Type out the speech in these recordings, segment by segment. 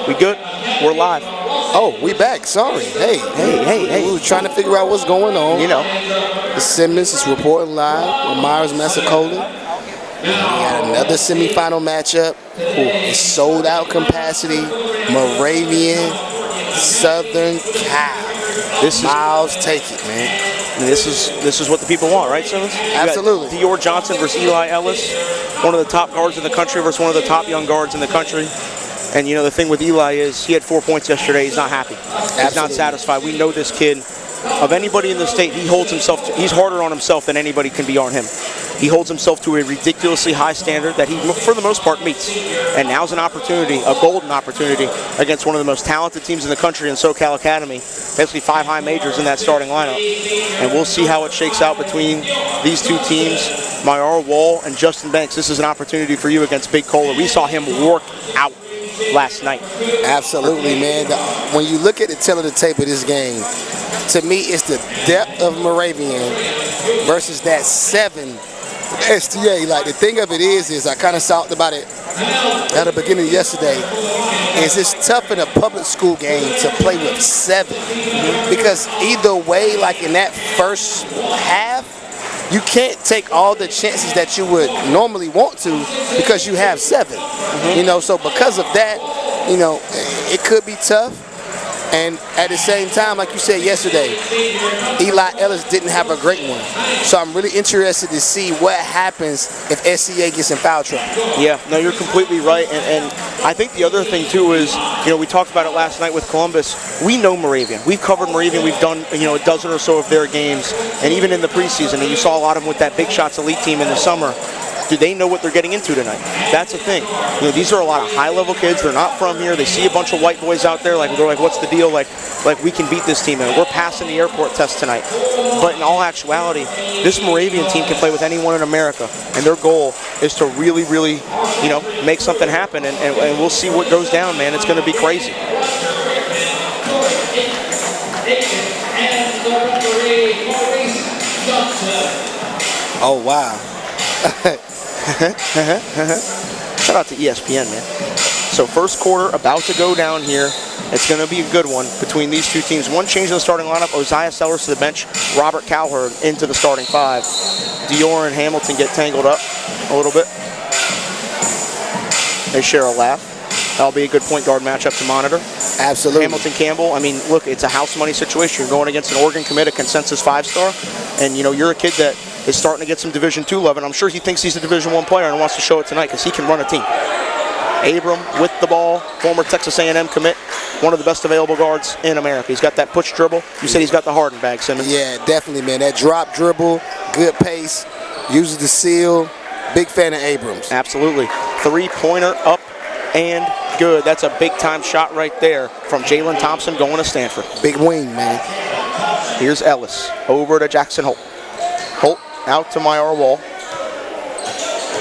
We good? We're live. Oh, we back. Sorry. Hey. We were trying to figure out what's going on. You know. The Simmons is reporting live with Myers Massacola. We had another semifinal matchup. It's sold out capacity. Moravian, Southern Cal. Miles, take it, man. This is what the people want, right, Simmons? Absolutely. Dior Johnson versus Eli Ellis, one of the top guards in the country versus one of the top young guards in the country. And, you know, the thing with Eli is he had 4 points yesterday. He's not happy. He's not satisfied. We know this kid. Of anybody in the state, he's harder on himself than anybody can be on him. He holds himself to a ridiculously high standard that he, for the most part, meets. And now's an opportunity, a golden opportunity, against one of the most talented teams in the country in SoCal Academy. Basically 5 high majors in that starting lineup. And we'll see how it shakes out between these two teams, Myar Wall and Justin Banks. This is an opportunity for you against Big Kohler. We saw him work out last night. Absolutely, man. When you look at the tail of the tape of this game, to me, it's the depth of Moravian versus that 7 STA. Like, the thing of it is I kind of talked about it at the beginning of yesterday, is it's tough in a public school game to play with 7. Because either way, like in that first half, you can't take all the chances that you would normally want to because you have 7. You know, so because of that, you know, it could be tough. And at the same time, like you said yesterday, Eli Ellis didn't have a great one. So I'm really interested to see what happens if SCA gets in foul trouble. Yeah, no, you're completely right. And I think the other thing, too, is, you know, we talked about it last night with Columbus. We know Moravian. We've covered Moravian. We've done, you know, a dozen or so of their games. And even in the preseason, and you saw a lot of them with that Big Shots Elite team in the summer. Do they know what they're getting into tonight? That's the thing. You know, these are a lot of high-level kids. They're not from here. They see a bunch of white boys out there. Like, they're like, what's the deal? Like we can beat this team. And we're passing the airport test tonight. But in all actuality, this Moravian team can play with anyone in America. And their goal is to really, really, you know, make something happen. And we'll see what goes down, man. It's going to be crazy. Oh, wow. Shout out to ESPN, man. So first quarter about to go down here. It's going to be a good one between these two teams. One change in the starting lineup, Oziah Sellers to the bench, Robert Cowherd into the starting 5. Dior and Hamilton get tangled up a little bit. They share a laugh. That'll be a good point guard matchup to monitor. Absolutely. Hamilton Campbell, I mean, look, it's a house money situation. You're going against an Oregon commit, a consensus 5-star, and, you know, you're a kid that is starting to get some Division II love, and I'm sure he thinks he's a Division I player and wants to show it tonight because he can run a team. Abram with the ball, former Texas A&M commit, one of the best available guards in America. He's got that push dribble. You said he's got the Harden bag, Simmons. Yeah, definitely, man. That drop dribble, good pace, uses the seal. Big fan of Abrams. Absolutely. 3-pointer up and good. That's a big-time shot right there from Jalen Thompson going to Stanford. Big wing, man. Here's Ellis over to Jackson Holt. Holt out to Myar Wall.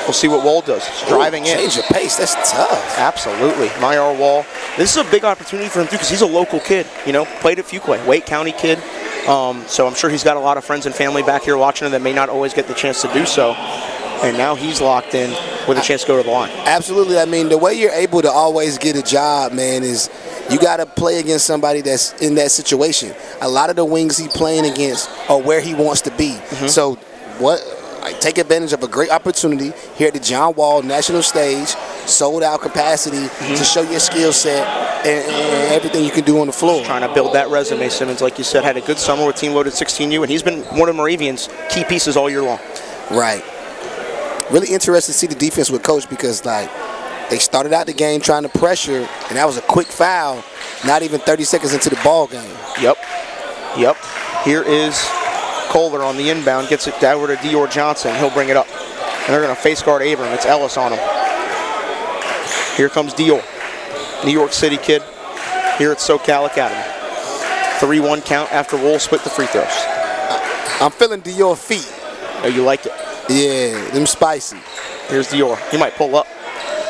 We'll see what Wall does. He's driving in. Change of pace. That's tough. Absolutely. Myar Wall. This is a big opportunity for him, too, because he's a local kid. You know, played at Fuquay, Wake County kid. So I'm sure he's got a lot of friends and family back here watching him that may not always get the chance to do so. And now he's locked in with a chance to go to the line. Absolutely. I mean, the way you're able to always get a job, man, is you got to play against somebody that's in that situation. A lot of the wings he's playing against are where he wants to be. So take advantage of a great opportunity here at the John Wall National Stage, sold out capacity to show your skill set and everything you can do on the floor. Just trying to build that resume, Simmons, like you said, had a good summer with Team Loaded 16U, and he's been one of Moravian's key pieces all year long. Right. Really interested to see the defense with Coach because, like, they started out the game trying to pressure, and that was a quick foul, not even 30 seconds into the ball game. Yep. Here is Kohler on the inbound, gets it over to Dior Johnson. He'll bring it up. And they're going to face guard Abram. It's Ellis on him. Here comes Dior. New York City kid here at SoCal Academy. 3-1 count after Wool split the free throws. I'm feeling Dior feet. Oh, you like it? Yeah, them spicy. Here's Dior. He might pull up.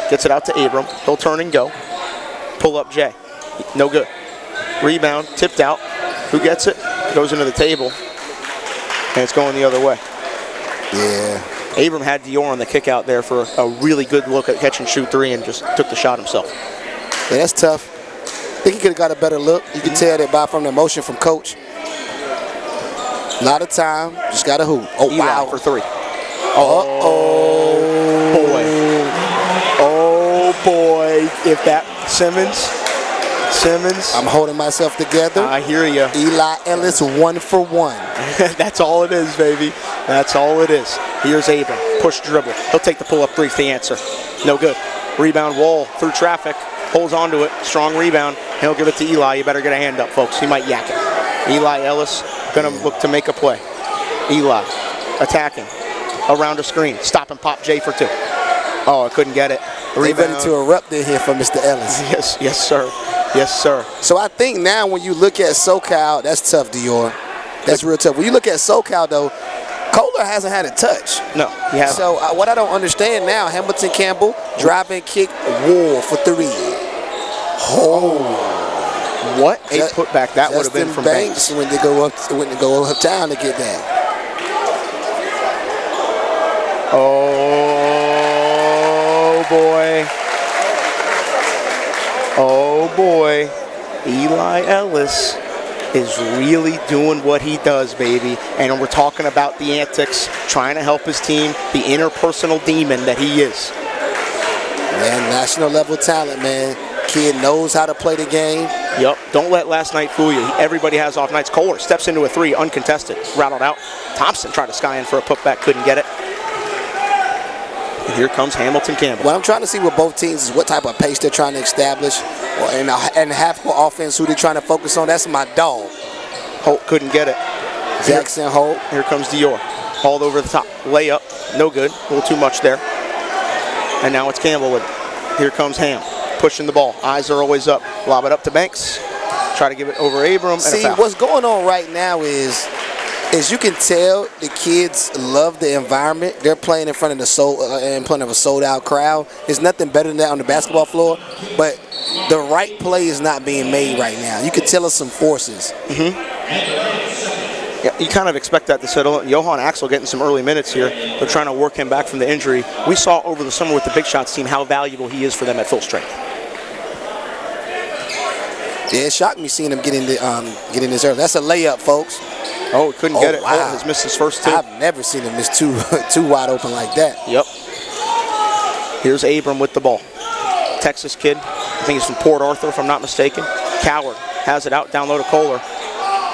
Gets it out to Abram. He'll turn and go. Pull up Jay. No good. Rebound, tipped out. Who gets it? Goes into the table. And it's going the other way. Yeah. Abram had Dior on the kick out there for a really good look at catch and shoot three and just took the shot himself. Yeah, that's tough. I think he could have got a better look. You can tell that by from the motion from coach. A lot of time, just got to hoop. Oh, Eli wow. for three. Oh, boy. Oh, boy. If that Simmons. I'm holding myself together. I hear you. Eli Ellis 1 for 1. That's all it is, baby. That's all it is. Here's Abram. Push dribble. He'll take the pull-up three for the answer. No good. Rebound Wall through traffic. Holds onto it. Strong rebound. He'll give it to Eli. You better get a hand up, folks. He might yak it. Eli Ellis going to look to make a play. Eli attacking. Around a screen. Stop and pop Jay for two. Oh, I couldn't get it. They ready to erupt in here for Mr. Ellis. Yes, sir. Yes, sir. So I think now when you look at SoCal, that's tough, Dior. That's real tough. When you look at SoCal, though, Kohler hasn't had a touch. No, he hasn't. So what I don't understand now, Hamilton Campbell, driving kick, Wall for three. Oh. What a putback that would have been from Banks. When they go uptown to get that. Oh, boy. Oh, boy. Eli Ellis is really doing what he does, baby. And we're talking about the antics, trying to help his team, the interpersonal demon that he is. Man, national level talent, man. Kid knows how to play the game. Yep. Don't let last night fool you. Everybody has off nights. Kohler steps into a three, uncontested, rattled out. Thompson tried to sky in for a putback, couldn't get it. And here comes Hamilton Campbell. What I'm trying to see with both teams is what type of pace they're trying to establish, and half-court offense, who they're trying to focus on. That's my dog. Holt couldn't get it. Jackson Holt. Here comes Dior. Hauled over the top. Layup. No good. A little too much there. And now it's Campbell with it. Here comes Ham. Pushing the ball. Eyes are always up. Lob it up to Banks. Try to give it over Abram. See, and a foul. What's going on right now is you can tell the kids love the environment. They're playing in front of a sold-out crowd. There's nothing better than that on the basketball floor. But the right play is not being made right now. You can tell us some forces. Yeah, you kind of expect that to settle. Johan Axel getting some early minutes here. They're trying to work him back from the injury. We saw over the summer with the Big Shots team how valuable he is for them at full strength. Yeah, it shocked me seeing him get in this early. That's a layup, folks. Oh, couldn't get it. Wow. Holton has missed his first two. I've never seen him miss two wide open like that. Yep. Here's Abram with the ball. Texas kid. I think he's from Port Arthur, if I'm not mistaken. Coward has it out, down low to Kohler.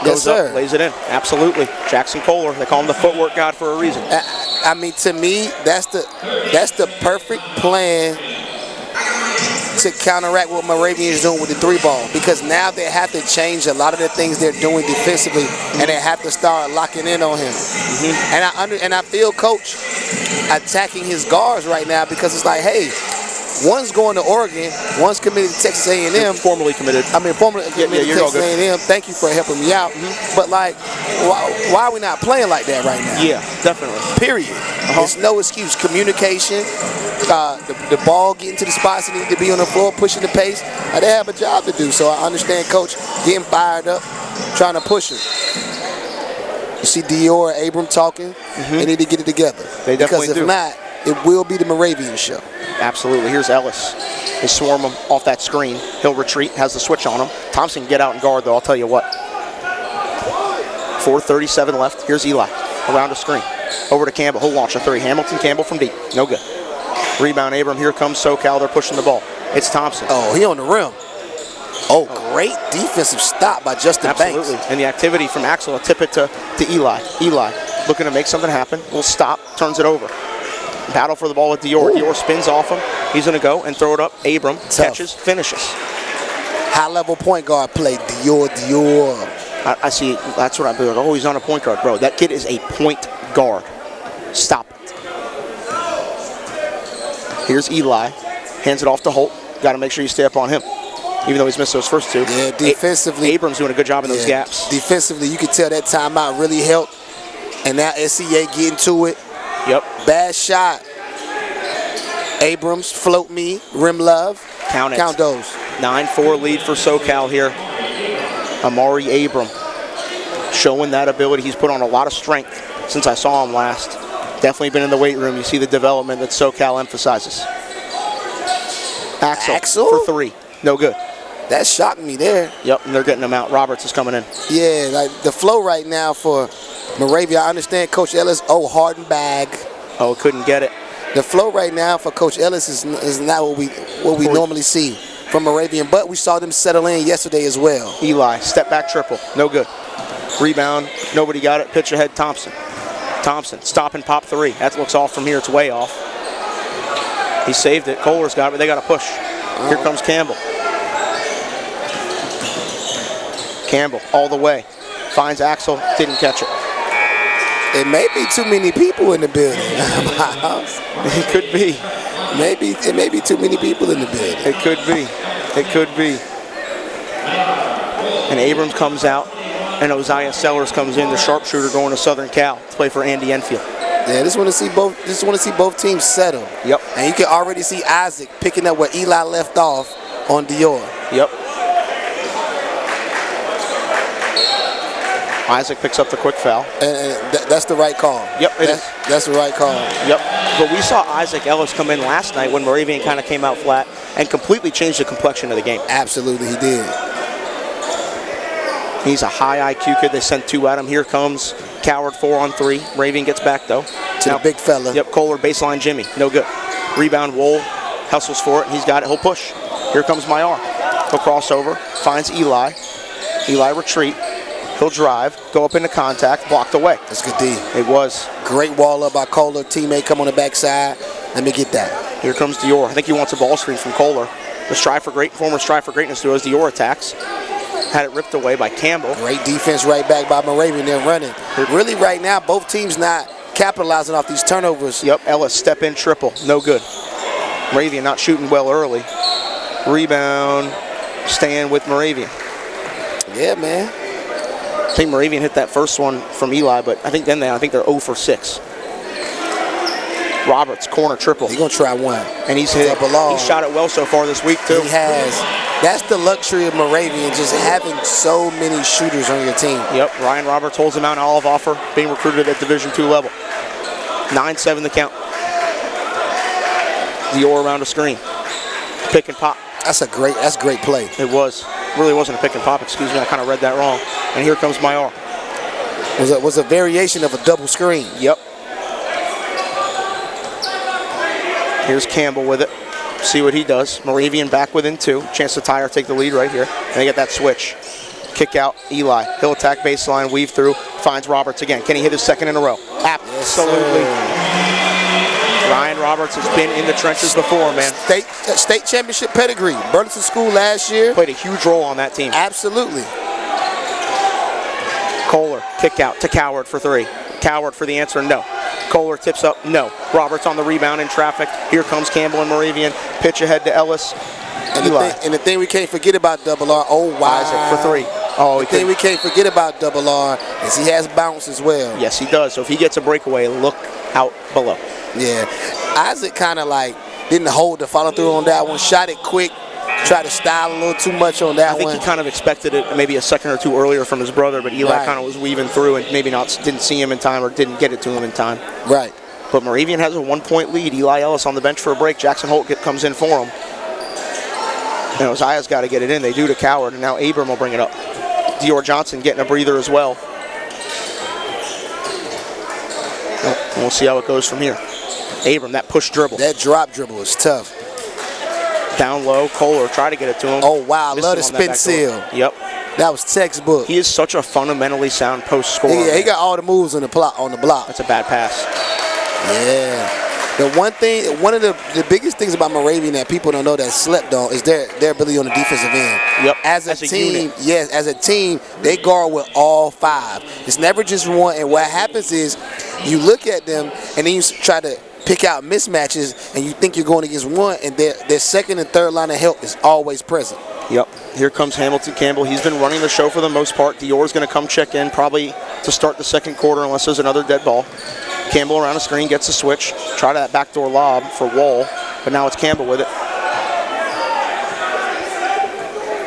Goes up, lays it in. Absolutely. Jackson Kohler. They call him the footwork god for a reason. I mean, to me, that's the perfect plan to counteract what Moravian is doing with the three ball, because now they have to change a lot of the things they're doing defensively, and they have to start locking in on him. And I feel Coach attacking his guards right now, because it's like, hey, one's going to Oregon, one's committed to Texas A&M. Formerly committed. Formerly committed to Texas A&M. Thank you for helping me out. But, like, why are we not playing like that right now? Yeah, definitely. Period. There's no excuse. Communication, the ball getting to the spots that need to be on the floor, pushing the pace. They have a job to do. So I understand Coach getting fired up, trying to push it. You see Dior and Abram talking. They need to get it together. They definitely do. Because if not, it will be the Moravian show. Absolutely. Here's Ellis. They swarm him off that screen. He'll retreat, has the switch on him. Thompson can get out and guard, though, I'll tell you what. 4:37 left. Here's Eli around the screen. Over to Campbell. He'll launch a three. Hamilton Campbell from deep. No good. Rebound, Abram. Here comes SoCal. They're pushing the ball. It's Thompson. Oh, he on the rim. Oh, great defensive stop by Justin Banks. Absolutely. And the activity from Axel. Tip it to Eli. Eli looking to make something happen. Will stop. Turns it over. Battle for the ball with Dior. Dior spins off him. He's going to go and throw it up. Abram catches, finishes. High-level point guard play. Dior. I see. That's what I'm doing. Oh, he's on a point guard. Bro, that kid is a point guard. Stop it. Here's Eli. Hands it off to Holt. Got to make sure you stay up on him, even though he's missed those first two. Yeah, defensively. Abram's doing a good job in those gaps. Defensively, you can tell that timeout really helped. And now SCA getting to it. Yep. Bad shot. Abrams, float me, rim love. Count it. Count those. 9-4 lead for SoCal here. Amari Abram showing that ability. He's put on a lot of strength since I saw him last. Definitely been in the weight room. You see the development that SoCal emphasizes. Axel for 3. No good. That shocked me there. Yep, and they're getting him out. Roberts is coming in. Yeah, like the flow right now for Moravia. I understand Coach Ellis, hardened bag. Oh, couldn't get it. The flow right now for Coach Ellis is not what we normally see from Moravian, but we saw them settle in yesterday as well. Eli, step back triple, no good. Rebound, nobody got it. Pitch ahead, Thompson. Thompson, stop and pop 3. That looks off from here. It's way off. He saved it. Kohler's got it, but they got to push. Here comes Campbell. Campbell all the way. Finds Axel, didn't catch it. It may be too many people in the building. It could be. It may be too many people in the building. It could be. It could be. And Abrams comes out, and Oziah Sellers comes in, the sharpshooter going to Southern Cal to play for Andy Enfield. Yeah, just want to see both teams settle. Yep. And you can already see Isaac picking up where Eli left off on Dior. Yep. Isaac picks up the quick foul. And that's the right call. Yep, that's the right call. Yep. But we saw Isaac Ellis come in last night when Moravian kind of came out flat and completely changed the complexion of the game. Absolutely, he did. He's a high IQ kid. They sent 2 at him. Here comes Coward 4 on 3. Moravian gets back, though. The big fella. Yep, Kohler, baseline Jimmy. No good. Rebound, Wool. Hustles for it. He's got it. He'll push. Here comes Mayar. He'll cross over. Finds Eli. Eli retreat. He'll drive. Go up into contact. Blocked away. That's good D. It was. Great wall up by Kohler. Teammate come on the backside. Let me get that. Here comes Dior. I think he wants a ball screen from Kohler. The former Strive for Greatness duo as Dior attacks. Had it ripped away by Campbell. Great defense right back by Moravian. They're running. Really right now, both teams not capitalizing off these turnovers. Yep, Ellis step in triple. No good. Moravian not shooting well early. Rebound, staying with Moravian. Yeah, man. I think Moravian hit that first one from Eli, but I think they're 0 for 6. Roberts, corner triple. He's going to try one. And he's hit. He shot it well so far this week, too. He has. That's the luxury of Moravian, just having so many shooters on your team. Yep, Ryan Roberts holds him out in olive offer, being recruited at Division II level. 9-7 the count. Dior around the screen. Pick and pop. That's great play. It was. Really wasn't a pick and pop, excuse me. I kind of read that wrong. And here comes Mayar. Was a variation of a double screen. Yep. Here's Campbell with it. See what he does. Moravian back within 2. Chance to tie or take the lead right here. And they get that switch. Kick out Eli. He'll attack baseline, weave through, finds Roberts again. Can he hit his second in a row? Absolutely. Yes, Ryan Roberts has been in the trenches before, man. State championship pedigree. Burlington School last year. Played a huge role on that team. Absolutely. Kohler, kick out to Coward for 3. Coward for the answer, no. Kohler tips up, no. Roberts on the rebound in traffic. Here comes Campbell and Moravian. Pitch ahead to Ellis. And the thing we can't forget about Double R, Isaac for 3. The thing we can't forget about Double R is he has bounce as well. Yes, he does. So if he gets a breakaway, look out below. Yeah. Isaac kind of like didn't hold the follow through on that one. Shot it quick. Tried to style a little too much on that one. I think he kind of expected it maybe a second or 2 earlier from his brother, but Eli kind of was weaving through and maybe didn't see him in time or didn't get it to him in time. Right. But Moravian has a 1-point lead. Eli Ellis on the bench for a break. Jackson Holt comes in for him. And Oziah's got to get it in. They do to Coward, and now Abram will bring it up. Dior Johnson getting a breather as well. And we'll see how it goes from here. Abram, that push dribble. That drop dribble is tough. Down low, Kohler tried to get it to him. Oh, wow. Love the spin seal. Yep. That was textbook. He is such a fundamentally sound post scorer. Yeah, he got all the moves on the block. That's a bad pass. Yeah. One of the biggest things about Moravian that people don't know that slept on is their ability on the defensive end. Yep. As a team, they guard with all 5. It's never just one. And what happens is you look at them and then you try to pick out mismatches and you think you're going against one, and their second and third line of help is always present. Yep. Here comes Hamilton Campbell. He's been running the show for the most part. Dior's going to come check in probably to start the second quarter unless there's another dead ball. Campbell around the screen, gets the switch. Try that backdoor lob for Wall, but now it's Campbell with it.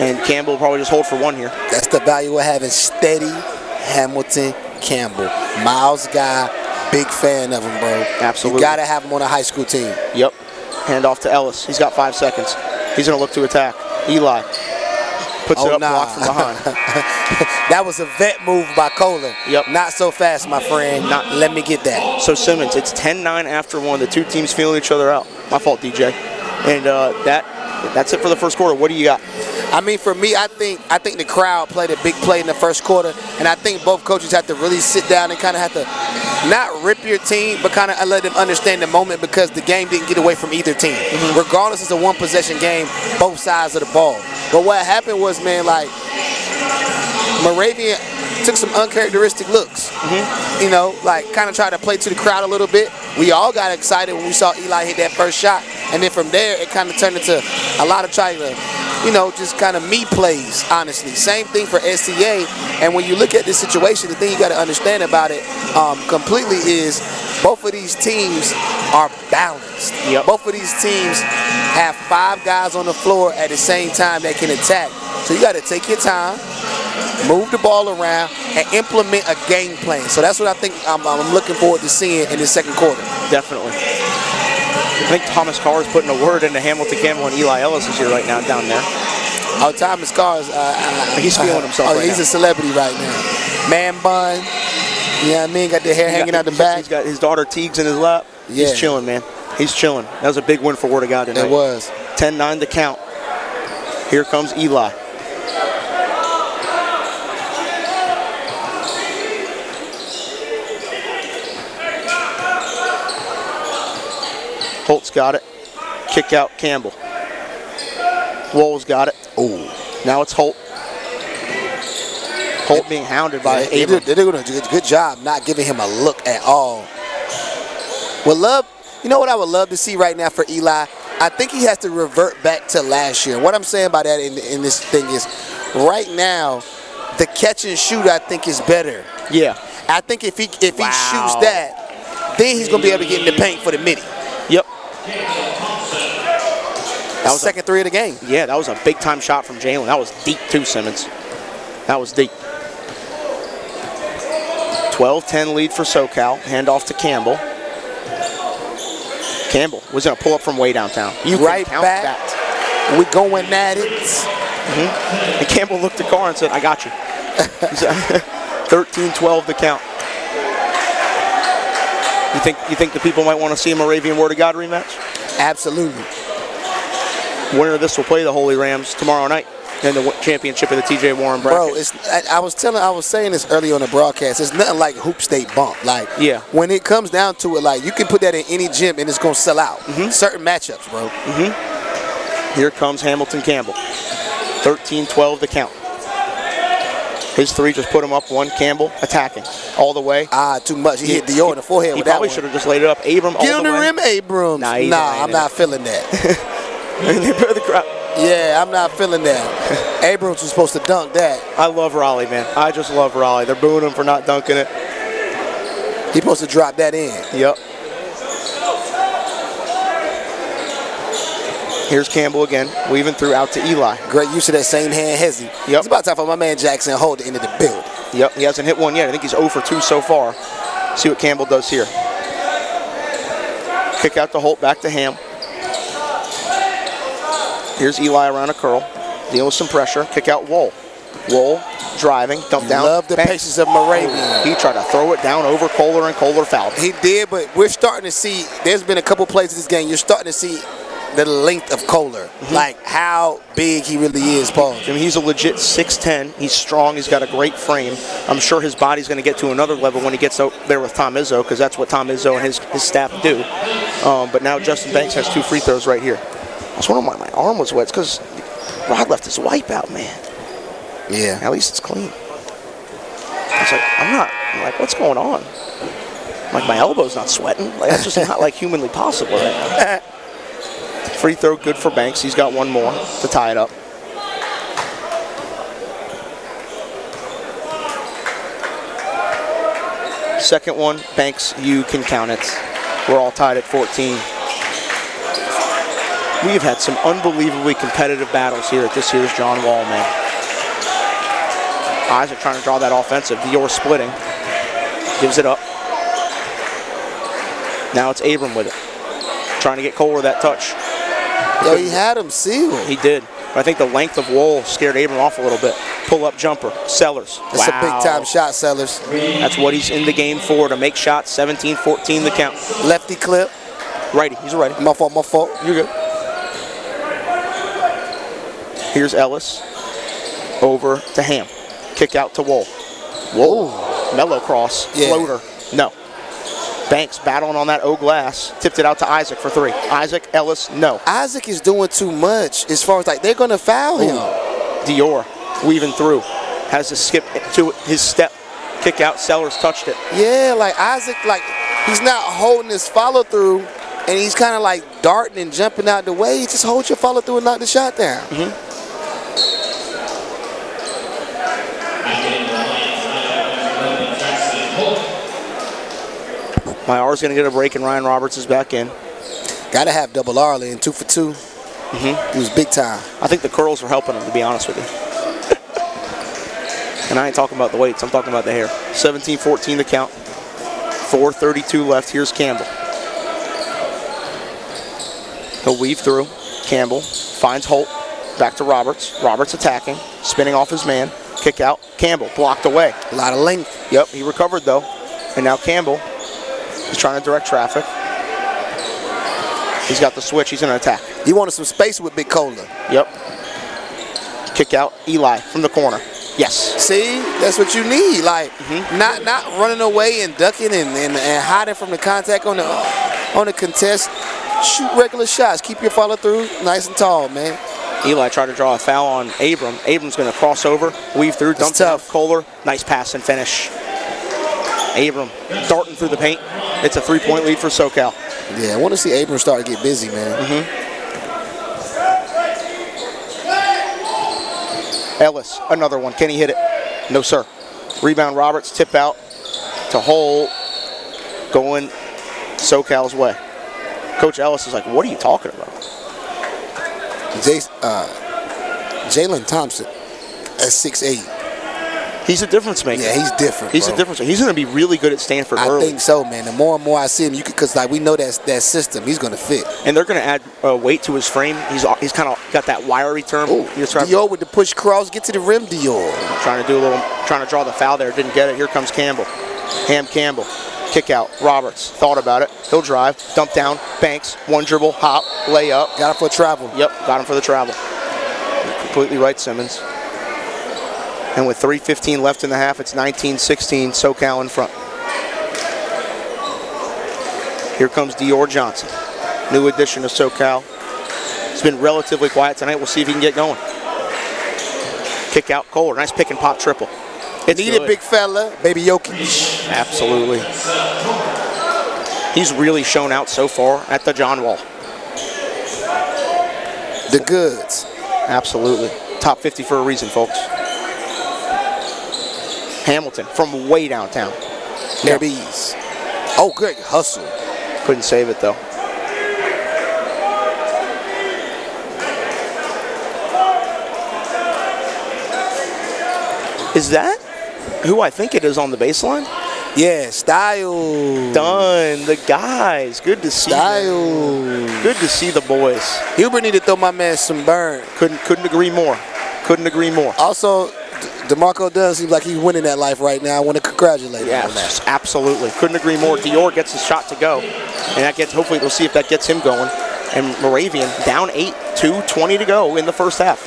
And Campbell will probably just hold for 1 here. That's the value of having steady Hamilton Campbell. Miles guy, big fan of him, bro. Absolutely. You got to have him on a high school team. Yep. Hand off to Ellis. He's got 5 seconds. He's going to look to attack. Eli puts it up, blocked from behind. That was a vet move by Kohler. Yep. Not so fast, my friend. Let me get that. So Simmons, it's 10-9 after 1. The two teams feeling each other out. My fault, DJ. And that's it for the first quarter. What do you got? I mean, for me, I think the crowd played a big play in the first quarter, and I think both coaches have to really sit down and kind of have to not rip your team, but kind of let them understand the moment, because the game didn't get away from either team. Regardless, it's a one-possession game, both sides of the ball. But what happened was, man, like, Moravian took some uncharacteristic looks. You know, like kind of tried to play to the crowd a little bit. We all got excited when we saw Eli hit that first shot, and then from there it kind of turned into a lot of trying to, you know, just kind of me plays, honestly. Same thing for SCA. And when you look at this situation, the thing you got to understand about it completely is both of these teams are balanced. Yep. Both of these teams have 5 guys on the floor at the same time that can attack. So you got to take your time, move the ball around, and implement a game plan. So that's what I think I'm looking forward to seeing in the second quarter. Definitely. I think Thomas Carr is putting a word into Hamilton Campbell and Eli Ellis is here right now down there. Oh, Thomas Carr is he's feeling himself right now. He's a celebrity right now. Man bun. You know what I mean? Got the hair hanging out the back. He's got his daughter Teagues in his lap. Yeah. He's chilling, man. He's chilling. That was a big win for Word of God tonight. It was. 10-9 to count. Here comes Eli. Holt's got it. Kick out Campbell. Wall's got it. Ooh. Now it's Holt. Holt being hounded by Abram. They're doing a good job not giving him a look at all. You know what I would love to see right now for Eli? I think he has to revert back to last year. What I'm saying by that in this thing is, right now, the catch and shoot I think is better. Yeah. I think if he shoots that, then he's gonna be able to get in the paint for the midi. Yep. That was second 3 of the game. Yeah, that was a big time shot from Jalen. That was deep too, Simmons. That was deep. 12-10 lead for SoCal. Handoff to Campbell. Campbell was going to pull up from way downtown. You right count back. That. We going at it. And Campbell looked at Carr and said, I got you. 13-12 the count. You think the people might want to see a Moravian Word of God rematch? Absolutely. Winner of this will play the Holy Rams tomorrow night in the championship of the TJ Warren bracket. Bro, I was saying this earlier on the broadcast. It's nothing like Hoop State bump. Like, yeah, when it comes down to it, like, you can put that in any gym and it's gonna sell out. Certain matchups, bro. Here comes Hamilton Campbell. 13-12 the count. His 3 just put him up 1. Campbell attacking all the way. Too much. He hit Dior in the forehead with that one. He probably should have just laid it up. Abram all the way. Get on the rim, Abrams. Nah, I'm not feeling that. The crowd. Yeah, I'm not feeling that. Abrams was supposed to dunk that. I love Raleigh, man. I just love Raleigh. They're booing him for not dunking it. He's supposed to drop that in. Yep. Here's Campbell again, weaving through out to Eli. Great use of that same hand, Hezzy. Yep. It's about time for my man Jackson Holt to enter the build. Yep, he hasn't hit one yet. I think he's 0 for 2 so far. See what Campbell does here. Kick out to Holt, back to Ham. Here's Eli around a curl. Dealing with some pressure. Kick out Wall. Wall driving, dump down. Love the patience of Moravian. He tried to throw it down over Kohler, and Kohler fouled. He did, but we're starting to see, there's been a couple plays in this game, you're starting to see the length of Kohler. Like how big he really is, Paul. I mean, he's a legit 6'10". He's strong. He's got a great frame. I'm sure his body's going to get to another level when he gets out there with Tom Izzo, because that's what Tom Izzo and his staff do. But now Justin Banks has 2 free throws right here. I was wondering why my arm was wet. It's because Rod left his wipe out, man. Yeah. At least it's clean. I was like, I'm like, what's going on? I'm like, my elbow's not sweating. Like, that's just not like humanly possible right now. Free throw good for Banks. He's got 1 more to tie it up. Second one, Banks, you can count it. We're all tied at 14. We've had some unbelievably competitive battles here at this year's John Wall, man. Eyes are trying to draw that offensive. Dior splitting. Gives it up. Now it's Abram with it. Trying to get Kohler that touch. Yo, he had him sealed. He did. But I think the length of Wall scared Abram off a little bit. Pull-up jumper. Sellers. That's a big-time shot, Sellers. That's what he's in the game for, to make shots. 17-14 the count. Lefty clip. Righty. He's a righty. My fault, my fault. You're good. Here's Ellis. Over to Ham. Kick out to Wall. Whoa. Mellow cross. Yeah. Floater. No. Banks battling on that O glass. Tipped it out to Isaac for 3. Isaac, Ellis, no. Isaac is doing too much as far as, like, they're going to foul him. Dior weaving through. Has to skip to his step. Kick out. Sellers touched it. Yeah, like Isaac, like, he's not holding his follow-through, and he's kind of like darting and jumping out the way. He just hold your follow-through and knock the shot down. My R's going to get a break, and Ryan Roberts is back in. Got to have double R in 2 for 2. He was big time. I think the curls are helping him, to be honest with you. And I ain't talking about the weights. I'm talking about the hair. 17-14 the count. 4:32 left. Here's Campbell. He'll weave through. Campbell finds Holt. Back to Roberts. Roberts attacking. Spinning off his man. Kick out. Campbell blocked away. A lot of length. Yep, he recovered, though. And now Campbell is trying to direct traffic. He's got the switch. He's going to attack. He wanted some space with Big Cola. Yep. Kick out. Eli from the corner. Yes. See, that's what you need. Like, not running away and ducking and hiding from the contact on the contest. Shoot regular shots. Keep your follow through nice and tall, man. Eli tried to draw a foul on Abram. Abram's going to cross over, weave through, dump down Kohler. Nice pass and finish. Abram darting through the paint. It's a 3-point lead for SoCal. Yeah, I want to see Abram start to get busy, man. Ellis, another one. Can he hit it? No, sir. Rebound Roberts, tip out to Hole, going SoCal's way. Coach Ellis is like, what are you talking about? Jalen Thompson at 6'8". He's a difference maker. Yeah, he's different. He's a difference maker. He's going to be really good at Stanford early. I think so, man. The more and more I see him, because like we know that system, he's going to fit. And they're going to add weight to his frame. He's kind of got that wiry term. Dior with the push cross, get to the rim, Dior. Trying to draw the foul there. Didn't get it. Here comes Campbell. Ham Campbell. Kick out. Roberts thought about it. He'll drive. Dump down. Banks. One dribble. Hop. Layup. Got him for travel. Yep. Got him for the travel. Completely right, Simmons. And with 3:15 left in the half, it's 19-16. SoCal in front. Here comes Dior Johnson. New addition to SoCal. It's been relatively quiet tonight. We'll see if he can get going. Kick out Kohler. Nice pick and pop triple. It's needed, big fella. Baby Jokic. Absolutely. He's really shown out so far at the John Wall. The goods. Absolutely. Top 50 for a reason, folks. Hamilton from way downtown. There bees. Oh, good hustle. Couldn't save it, though. Is that who I think it is on the baseline? Yeah, Style. Done. The guys. Good to see them. Good to see the boys. Huber need to throw my man some burn. Couldn't agree more. Couldn't agree more. Also, DeMarco does seem like he's winning that life right now. I want to congratulate him on that. Absolutely. Couldn't agree more. Dior gets his shot to go. And that gets, hopefully we'll see if that gets him going. And Moravian down 8, 2:20 to go in the first half.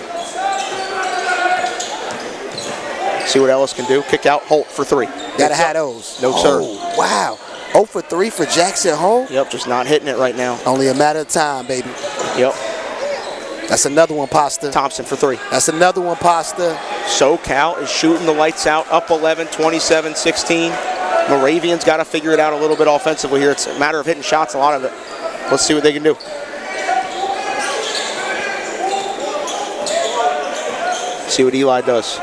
See what Ellis can do. Kick out Holt for 3. Gotta have those. No, sir. Wow. 0 for 3 for Jackson Holt. Yep, just not hitting it right now. Only a matter of time, baby. Yep. That's another one, Pasta. Thompson for 3. That's another one, Pasta. SoCal is shooting the lights out, up 11, 27-16. Moravian's got to figure it out a little bit offensively here. It's a matter of hitting shots, a lot of it. Let's see what they can do. See what Eli does.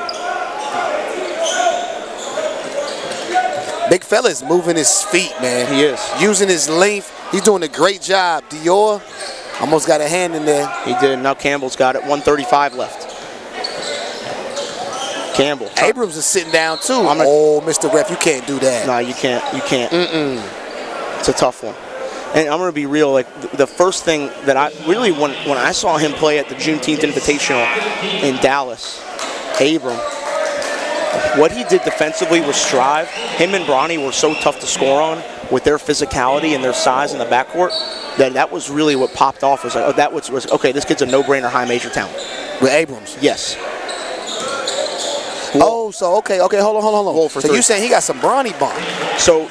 Big fella is moving his feet, man. He is. Using his length. He's doing a great job. Dior almost got a hand in there. He did. Now Campbell's got it. 1:35 left. Campbell. Abrams is sitting down, too. Oh, Mr. Ref, you can't do that. No, you can't. You can't. It's a tough one. And I'm going to be real, like the first thing that I really, when I saw him play at the Juneteenth Invitational in Dallas, Abram, what he did defensively was strive. Him and Bronny were so tough to score on with their physicality and their size in the backcourt that was really what popped off. Was like, oh, that was okay, this kid's a no-brainer high major talent. With Abrams? Yes. Oh, so okay, hold on. Wolf for so three. you saying he got some Bronny bump? So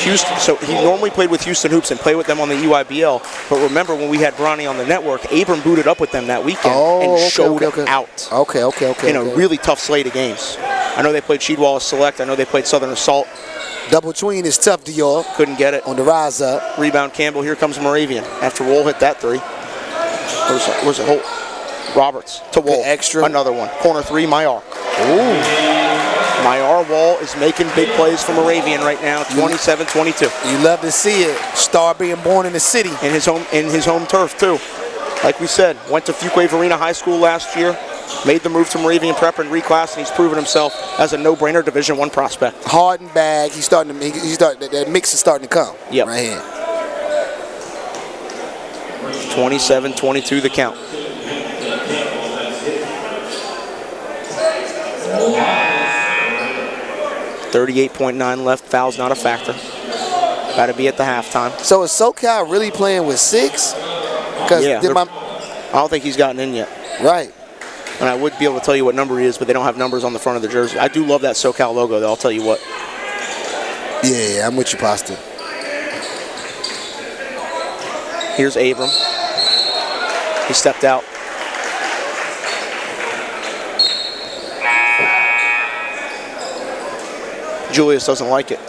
Houston. So he normally played with Houston Hoops and played with them on the EYBL. But remember when we had Bronny on the network, Abram booted up with them that weekend and showed out. Okay. In a really tough slate of games. I know they played Sheedwallace Select. I know they played Southern Assault. Double tween is tough, Dior. Couldn't get it. On the rise up. Rebound Campbell. Here comes Moravian after Wohl hit that three. Where's it? Holt. Roberts to Wohl. Extra. Another one. Corner three, Mayar. Ooh. Mayar Wall is making big plays for Moravian right now, 27-22. You love to see it. Star being born in the city. In his home turf too. Like we said, went to Fuquay Varina High School last year, made the move to Moravian Prep and reclass, and he's proven himself as a no-brainer Division I prospect. Hard and bag. That mix is starting to come. Yep. Right here. 27-22 the count. $38.9 left. Foul's not a factor. Got to be at the halftime. So is SoCal really playing with 6? Yeah. I don't think he's gotten in yet. Right. And I would be able to tell you what number he is, but they don't have numbers on the front of the jersey. I do love that SoCal logo, though. I'll tell you what. Yeah, I'm with you, Pasta. Here's Abram. He stepped out. Julius doesn't like it.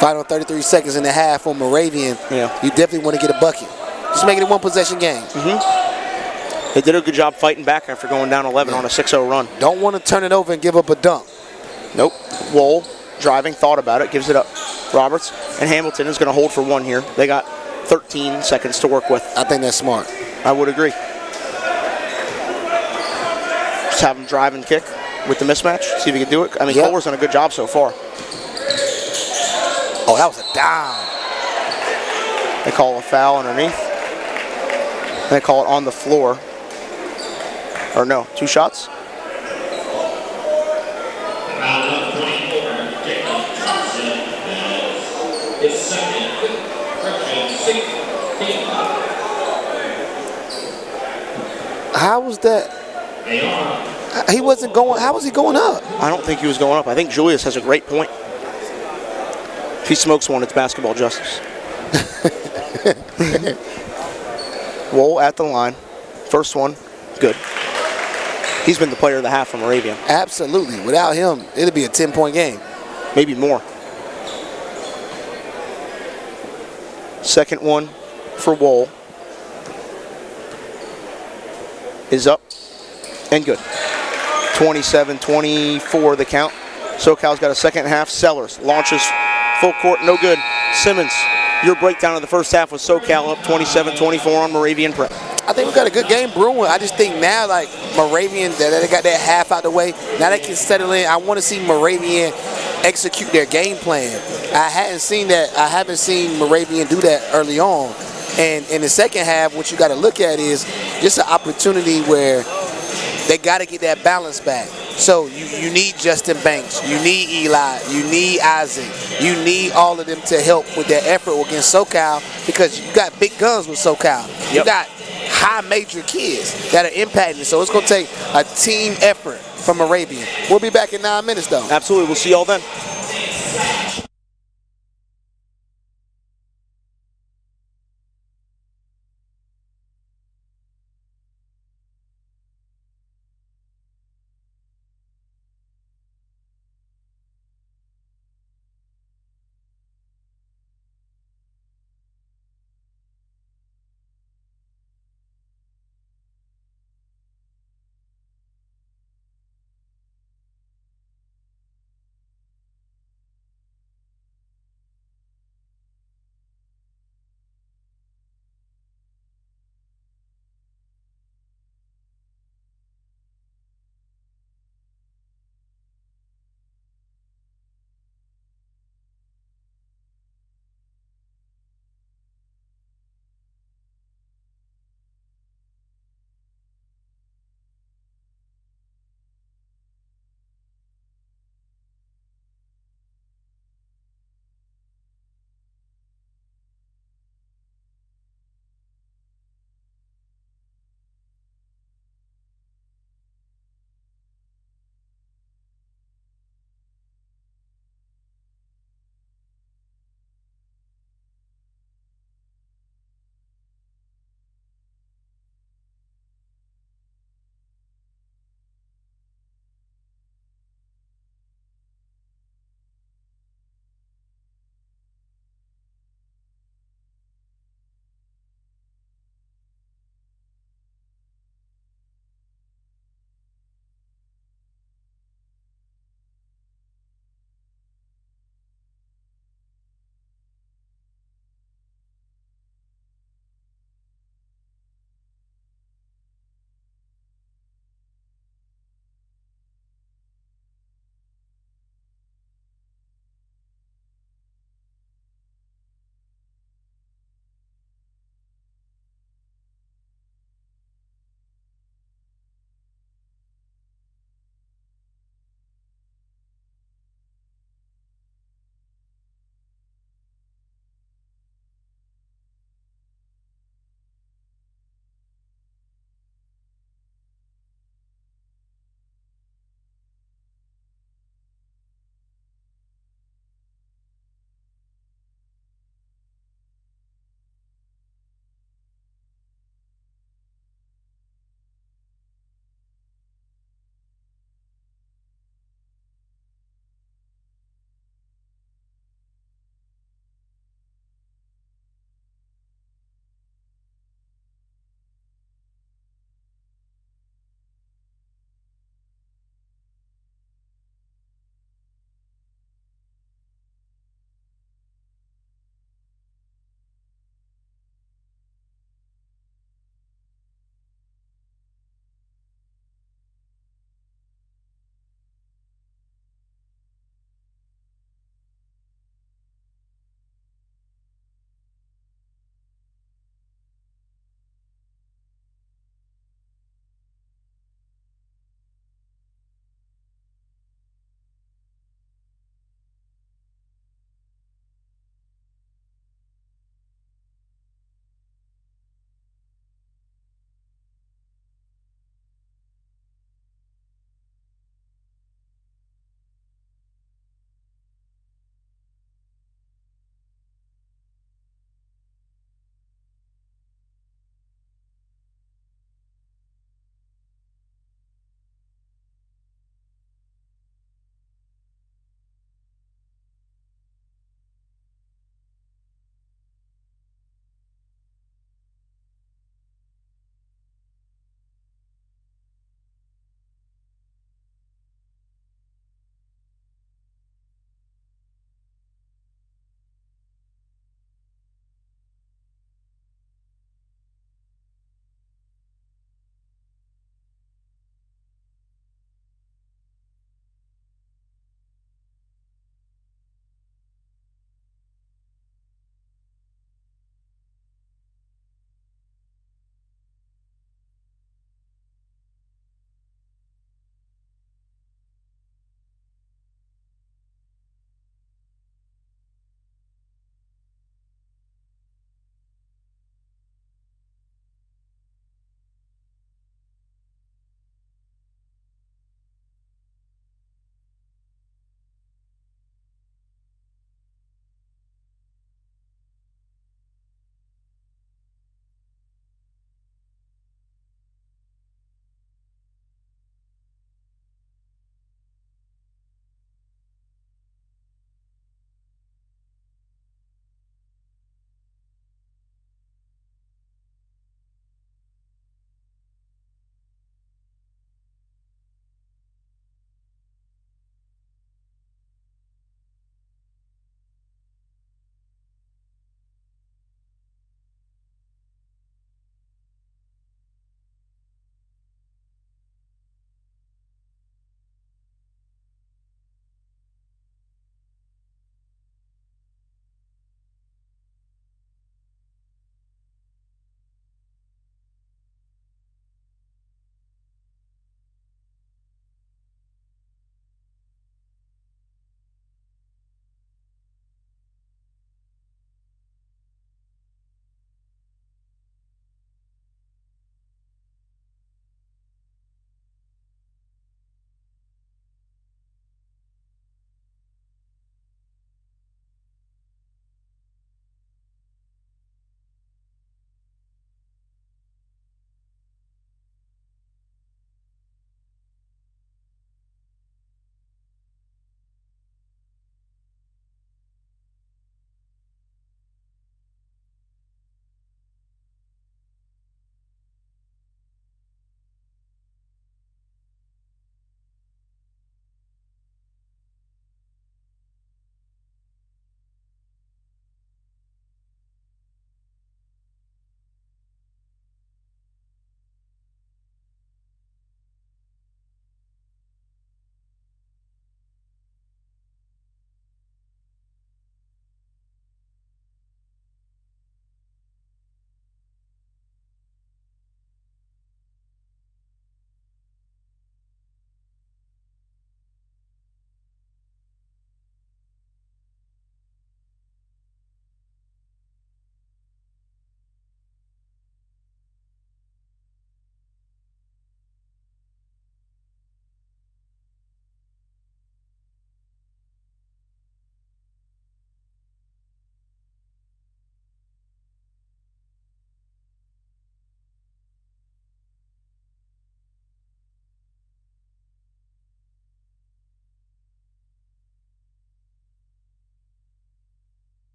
Final 33 seconds in the half on Moravian. Yeah. You definitely want to get a bucket. Just make it a one-possession game. They did a good job fighting back after going down 11 on a 6-0 run. Don't want to turn it over and give up a dunk. Nope. Wohl, driving, thought about it, gives it up. Roberts and Hamilton is going to hold for one here. They got 13 seconds to work with. I think that's smart. I would agree. Just have him drive and kick with the mismatch. See if he can do it. I mean, Culver's done a good job so far. Oh, that was a down. They call a foul underneath. They call it on the floor. Or no, 2 shots. How was that? He wasn't going. How was he going up? I don't think he was going up. I think Julius has a great point. If he smokes one, it's basketball justice. Wohl at the line. First one, good. He's been the player of the half for Moravian. Absolutely. Without him, it'd be a 10-point game. Maybe more. Second one for Wohl is up and good. 27-24 the count. SoCal's got a second half. Sellers launches full court, no good. Simmons, your breakdown of the first half was SoCal up 27-24 on Moravian Prep. I think we got a good game brewing. I just think now, like, Moravian, that they got that half out the way. Now they can settle in. I want to see Moravian execute their game plan. I hadn't seen that. I haven't seen Moravian do that early on. And in the second half, what you got to look at is just an opportunity where they got to get that balance back. So you need Justin Banks, you need Eli, you need Isaac, you need all of them to help with their effort against SoCal, because you got big guns with SoCal. Yep. You got high major kids that are impacting. So it's going to take a team effort from Moravian. We'll be back in 9 minutes, though. Absolutely. We'll see y'all then.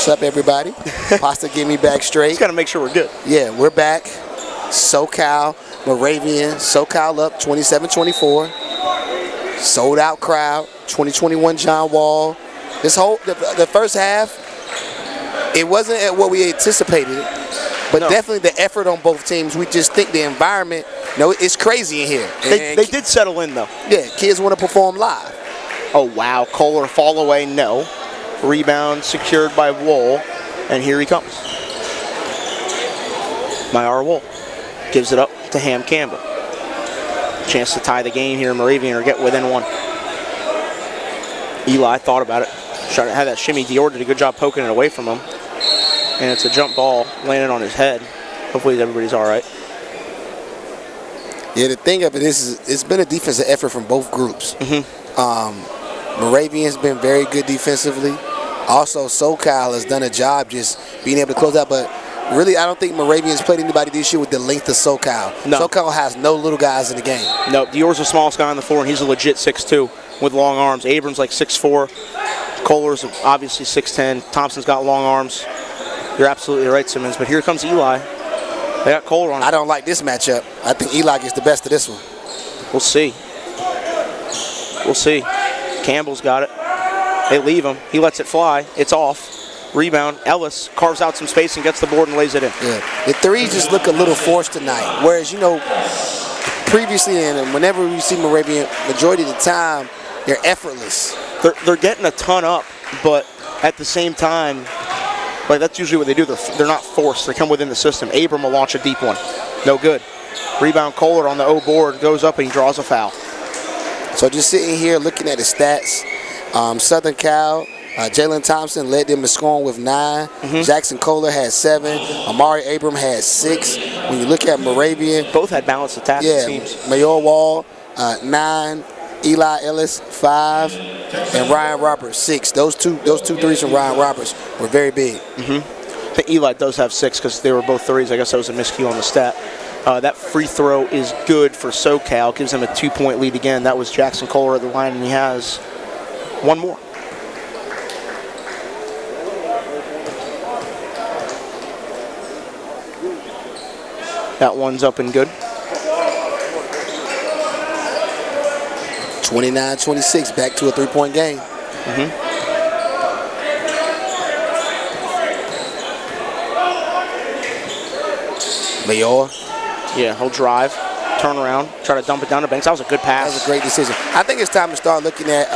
What's up, everybody? Pasta, get me back straight. Just got to make sure we're good. Yeah, we're back. SoCal, Moravian, SoCal up 27-24. Sold out crowd, 2021 John Wall. The first half, it wasn't at what we anticipated, but definitely the effort on both teams. We just think the environment, it's crazy in here. They did settle in, though. Yeah, kids want to perform live. Oh, wow. Kohler fall away, no. Rebound secured by Wall, and here he comes. Myara Wall gives it up to Ham Campbell. Chance to tie the game here in Moravian or get within one. Eli thought about it. Tried to have that shimmy. Dior did a good job poking it away from him. And it's a jump ball landing on his head. Hopefully everybody's all right. Yeah, the thing of it is it's been a defensive effort from both groups. Moravian's been very good defensively. Also, SoCal has done a job just being able to close out. But really, I don't think Moravian's played anybody this year with the length of SoCal. No. SoCal has no little guys in the game. No, Dior's the smallest guy on the floor, and he's a legit 6'2" with long arms. Abrams like 6'4". Kohler's obviously 6'10". Thompson's got long arms. You're absolutely right, Simmons. But here comes Eli. They got Kohler on. I don't like this matchup. I think Eli gets the best of this one. We'll see. We'll see. Campbell's got it. They leave him. He lets it fly. It's off. Rebound. Ellis carves out some space and gets the board and lays it in. Yeah. The threes just look a little forced tonight. Whereas, previously and whenever we see Moravian, majority of the time, they're effortless. They're getting a ton up, but at the same time, like that's usually what they do. They're not forced. They come within the system. Abram will launch a deep one. No good. Rebound Kohler on the O board. Goes up and he draws a foul. So just sitting here looking at the stats, Southern Cal, Jalen Thompson led them to scoring with 9. Jackson Kohler had 7. Amari Abram had 6. When you look at Moravian, both had balanced attacks, it seems. Mayor Wall, 9. Eli Ellis, 5. And Ryan Roberts, 6. Those two threes from Ryan Roberts were very big. I think Eli does have 6 because they were both threes. I guess that was a miscue on the stat. That free throw is good for SoCal. Gives him a 2-point lead again. That was Jackson Kohler at the line, and he has one more. That one's up and good. 29-26, back to a 3-point game. Mayor. Yeah, he'll drive, turn around, try to dump it down the banks. That was a good pass. That was a great decision. I think it's time to start looking at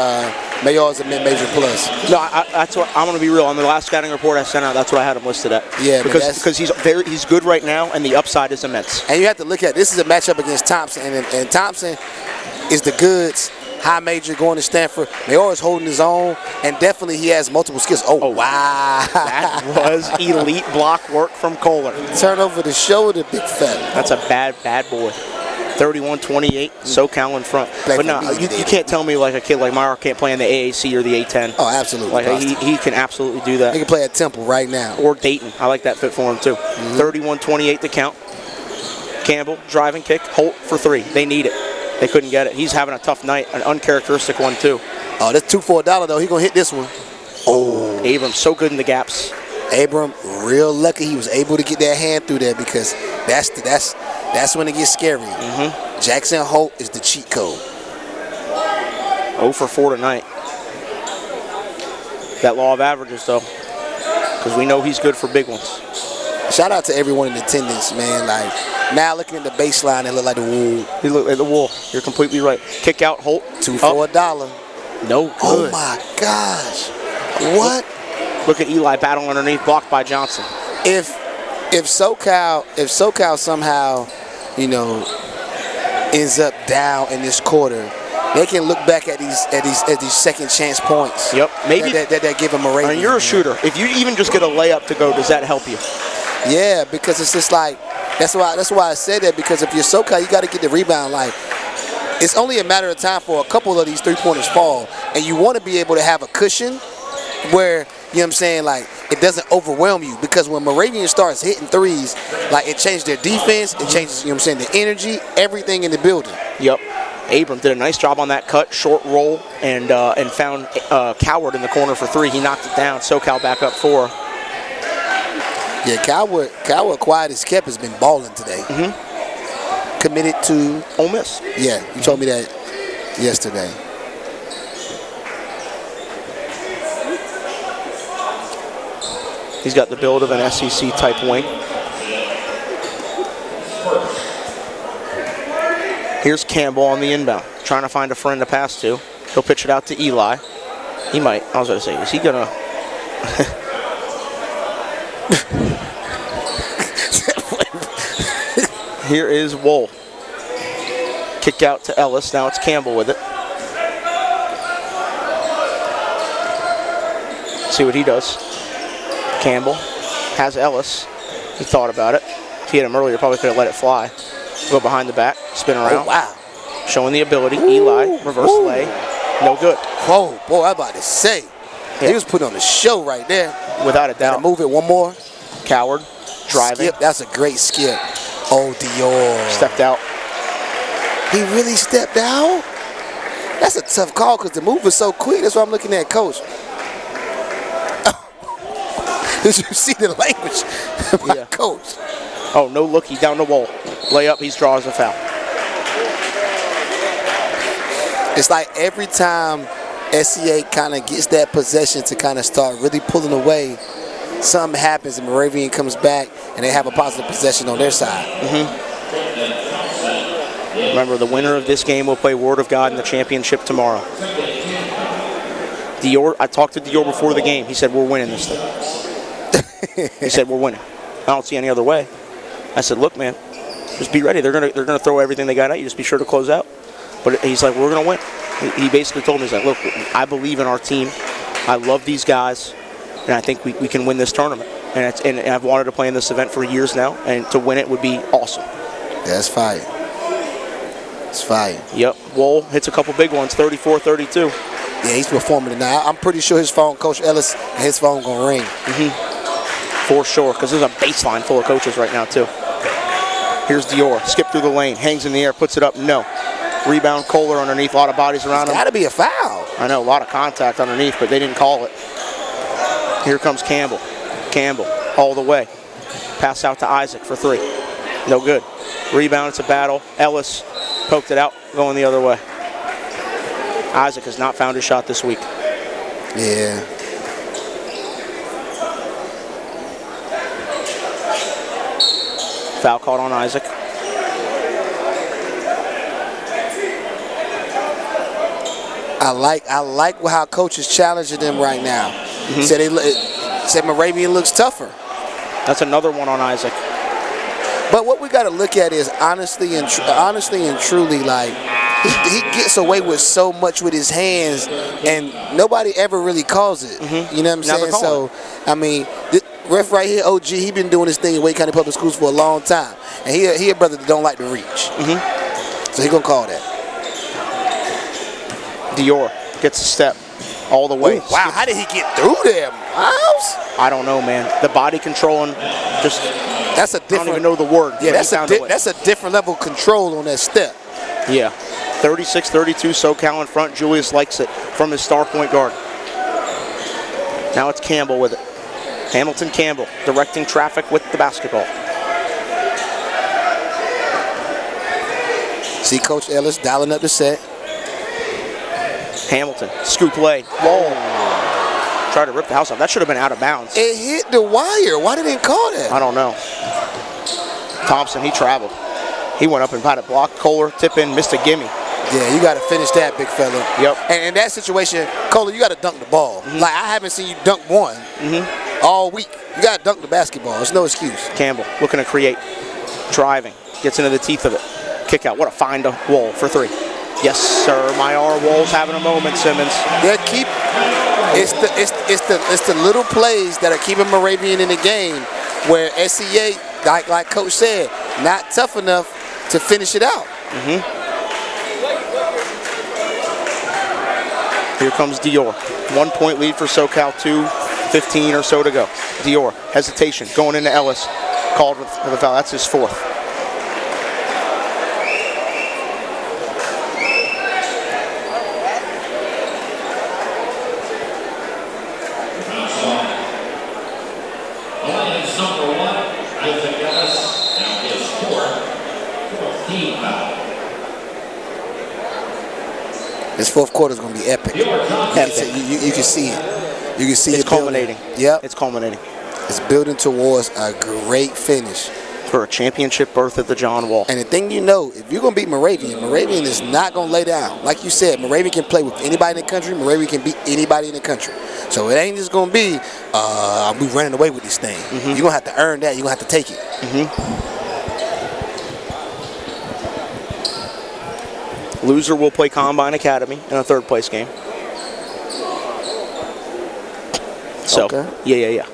Mayor as a mid-major plus. No, that's what I'm going to be real. On the last scouting report I sent out, that's what I had him listed at. Yeah, because he's good right now, and the upside is immense. And you have to look at this is a matchup against Thompson, and Thompson is the goods. High major going to Stanford. Mayor is holding his own, and definitely he has multiple skills. Oh, wow. That was elite block work from Kohler. Turnover to shoulder, big fella. That's a bad boy. 31-28, SoCal in front. But no, you can't tell me like a kid like Myra can't play in the AAC or the A10. Oh, absolutely. Like he can absolutely do that. He can play at Temple right now. Or Dayton. I like that fit for him too. 31-28 to count. Campbell, driving kick, Holt for 3. They need it. They couldn't get it. He's having a tough night, an uncharacteristic one too. Oh, that's 2 for $1 though. He's gonna hit this one. Oh, Abram so good in the gaps. Abram, real lucky he was able to get that hand through there because that's when it gets scary. Jackson Holt is the cheat code. 0 for 4 tonight. That law of averages though, because we know he's good for big ones. Shout out to everyone in attendance, man. Like now looking at the baseline, it looked like the wall. He looked like the wall. You're completely right. Kick out Holt. 2 for $1. No good. Oh my gosh. What? Look at Eli battle underneath, blocked by Johnson. If SoCal somehow, ends up down in this quarter, they can look back at these second chance points. Yep. Maybe that give them a rating. I mean, you're a shooter. If you even just get a layup to go, does that help you? Yeah, because it's just like that's why I said that, because if you're SoCal, you got to get the rebound. Like it's only a matter of time for a couple of these 3-pointers fall, and you want to be able to have a cushion where, you know what I'm saying, like it doesn't overwhelm you, because when Moravian starts hitting threes, like it changes their defense, it changes, you know what I'm saying, the energy, everything in the building. Yep. Abram did a nice job on that cut, short roll, and found Coward in the corner for 3. He knocked it down. SoCal back up 4. Yeah, Coward quiet as kept has been balling today. Committed to Ole Miss. Yeah, you told me that yesterday. He's got the build of an SEC type wing. Here's Campbell on the inbound, trying to find a friend to pass to. He'll pitch it out to Eli. He might. I was going to say, is he going to? Here is Wall. Kick out to Ellis. Now it's Campbell with it. See what he does. Campbell has Ellis. He thought about it. If he hit him earlier, probably could have let it fly. Go behind the back, spin around. Oh, wow. Showing the ability. Eli, reverse lay. No good. Oh, boy, I'm about to say. Yeah. He was putting on the show right there. Without a doubt. Gotta move it one more. Coward, driving. Skip, that's a great skip. Oh, Dior. Stepped out. He really stepped out? That's a tough call because the move was so quick. That's why I'm looking at Coach. Did you see the language of my coach? Oh, no look. He's down the wall. Layup, he draws a foul. It's like every time SCA kind of gets that possession to kind of start really pulling away, something happens and Moravian comes back and they have a positive possession on their side. Remember, the winner of this game will play Word of God in the championship tomorrow. Dior, I talked to Dior before the game. He said, we're winning this thing. He said, we're winning. I don't see any other way. I said, look, man, just be ready. They're gonna throw everything they got at you. Just be sure to close out. But he's like, we're gonna win. He basically told me, he's like, look, I believe in our team. I love these guys, and I think we can win this tournament. And I've wanted to play in this event for years now, and to win it would be awesome. That's fire. It's fire. Yep. Wall hits a couple big ones, 34-32. Yeah, he's performing tonight. I'm pretty sure his phone, Coach Ellis, and his phone gonna ring. For sure, because there's a baseline full of coaches right now, too. Here's Dior. Skip through the lane. Hangs in the air. Puts it up. No. Rebound. Kohler underneath. A lot of bodies around him. It's got to be a foul. I know. A lot of contact underneath, but they didn't call it. Here comes Campbell. Campbell all the way. Pass out to Isaac for three. No good. Rebound. It's a battle. Ellis poked it out. Going the other way. Isaac has not found his shot this week. Yeah. Foul called on Isaac. I like how Coach is challenging them right now. Said Moravian looks tougher. That's another one on Isaac. But what we got to look at is honestly and truly, like he gets away with so much with his hands, and nobody ever really calls it. You know what I'm saying? So I mean, ref right here, OG, he been doing this thing in Wake County Public Schools for a long time, and he a brother that don't like to reach. So he gonna call that. Dior Gets a step all the way. Ooh, wow, how did he get through there, Miles? I don't know, man. The body controlling, just that's a different. I don't even know the word. Yeah, that's a different level of control on that step. Yeah, 36-32 SoCal in front. Julius likes it from his star point guard. Now it's Campbell with it. Hamilton Campbell directing traffic with the basketball. See Coach Ellis dialing up the set. Hamilton, scoop lay, Wall. Try to rip the house off. That should have been out of bounds. It hit the wire. Why didn't they call that? I don't know. Thompson, he traveled. He went up and had it blocked. Kohler, tip in, missed a gimme. Yeah, you got to finish that, big fella. Yep. And in that situation, Kohler, you got to dunk the ball. Like, I haven't seen you dunk one all week. You got to dunk the basketball. There's no excuse. Campbell looking to create. Driving. Gets into the teeth of it. Kick out. What a find to Wall for three. Yes, sir. Myar Wall's having a moment, Simmons. They're it's the little plays that are keeping Moravian in the game where SCA, like Coach said, not tough enough to finish it out. Here comes Dior. 1 point lead for SoCal, 2:15 or so to go. Dior, hesitation, going into Ellis. Called with the foul. That's his fourth. This fourth quarter is going to be epic. You can see it. You can see it's culminating. Yep. It's culminating. It's building towards a great finish. For a championship berth at the John Wall. And the thing you know, if you're going to beat Moravian, Moravian is not going to lay down. Like you said, Moravian can play with anybody in the country. Moravian can beat anybody in the country. So it ain't just going to be, we running away with this thing. You're going to have to earn that. You're going to have to take it. Loser will play Combine Academy in a third-place game. So, Okay. Yeah.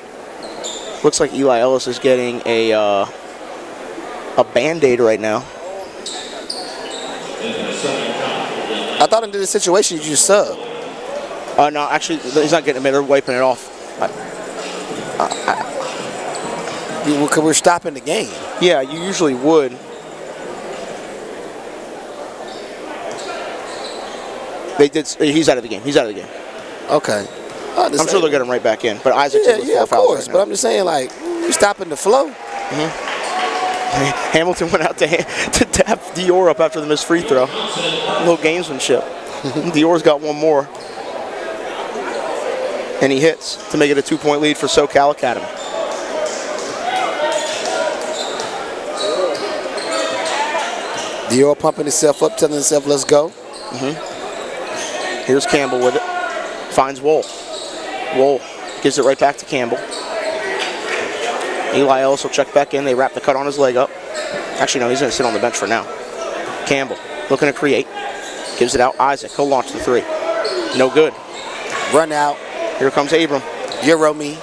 Looks like Eli Ellis is getting a Band-Aid right now. I thought under the situation you just sub. No, actually, he's not getting it. They're wiping it off. Because we're stopping the game. Yeah, you usually would. They did. He's out of the game. Okay. I'm sure they'll get him right back in. But Isaac's with 4 of fouls course. right now. But I'm just saying, like, you stopping the flow. Hamilton went out to tap Dior up after the missed free throw. A little gamesmanship. Dior's got one more. And he hits to make it a 2-point lead for SoCal Academy. Dior pumping himself up, telling himself, let's go. Here's Campbell with it. Finds Wool. Wool gives it right back to Campbell. Eli Ellis will check back in. They wrap the cut on his leg up. Actually, no, he's going to sit on the bench for now. Campbell looking to create. Gives it out. Isaac. He'll launch the 3. No good. Run out. Here comes Abram. Euro me.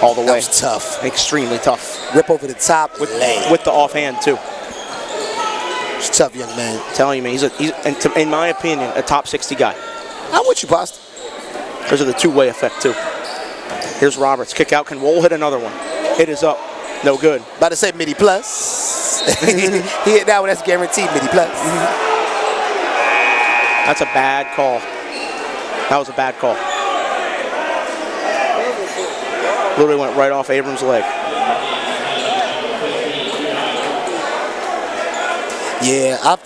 All the way. That was tough. Extremely tough. Rip over the top. With the offhand, too. It's tough, young man. I'm telling you, man, he's in my opinion, a top 60 guy. I'm with you, Pasta. Because of the two-way effect, too. Here's Roberts. Kick out. Can Wool hit another one? It is up. No good. About to say midi plus. He hit that one. That's guaranteed midi plus. That's a bad call. That was a bad call. Literally went right off Abram's leg. Yeah, I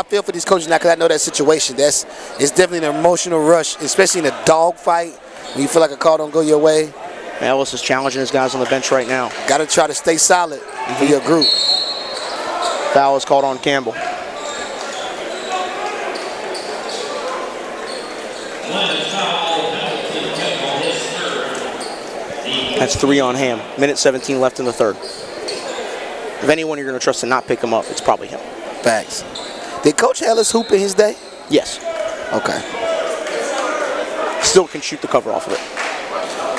feel for these coaches now because I know that situation. It's definitely an emotional rush, especially in a dog fight when you feel like a call don't go your way. Ellis is challenging his guys on the bench right now. Got to try to stay solid for your group. Foul is called on Campbell. That's 3 on Ham. Minute 17 left in the third. If anyone you're going to trust to not pick him up, it's probably him. Facts. Did Coach Ellis hoop in his day? Yes. Okay. Still can shoot the cover off of it.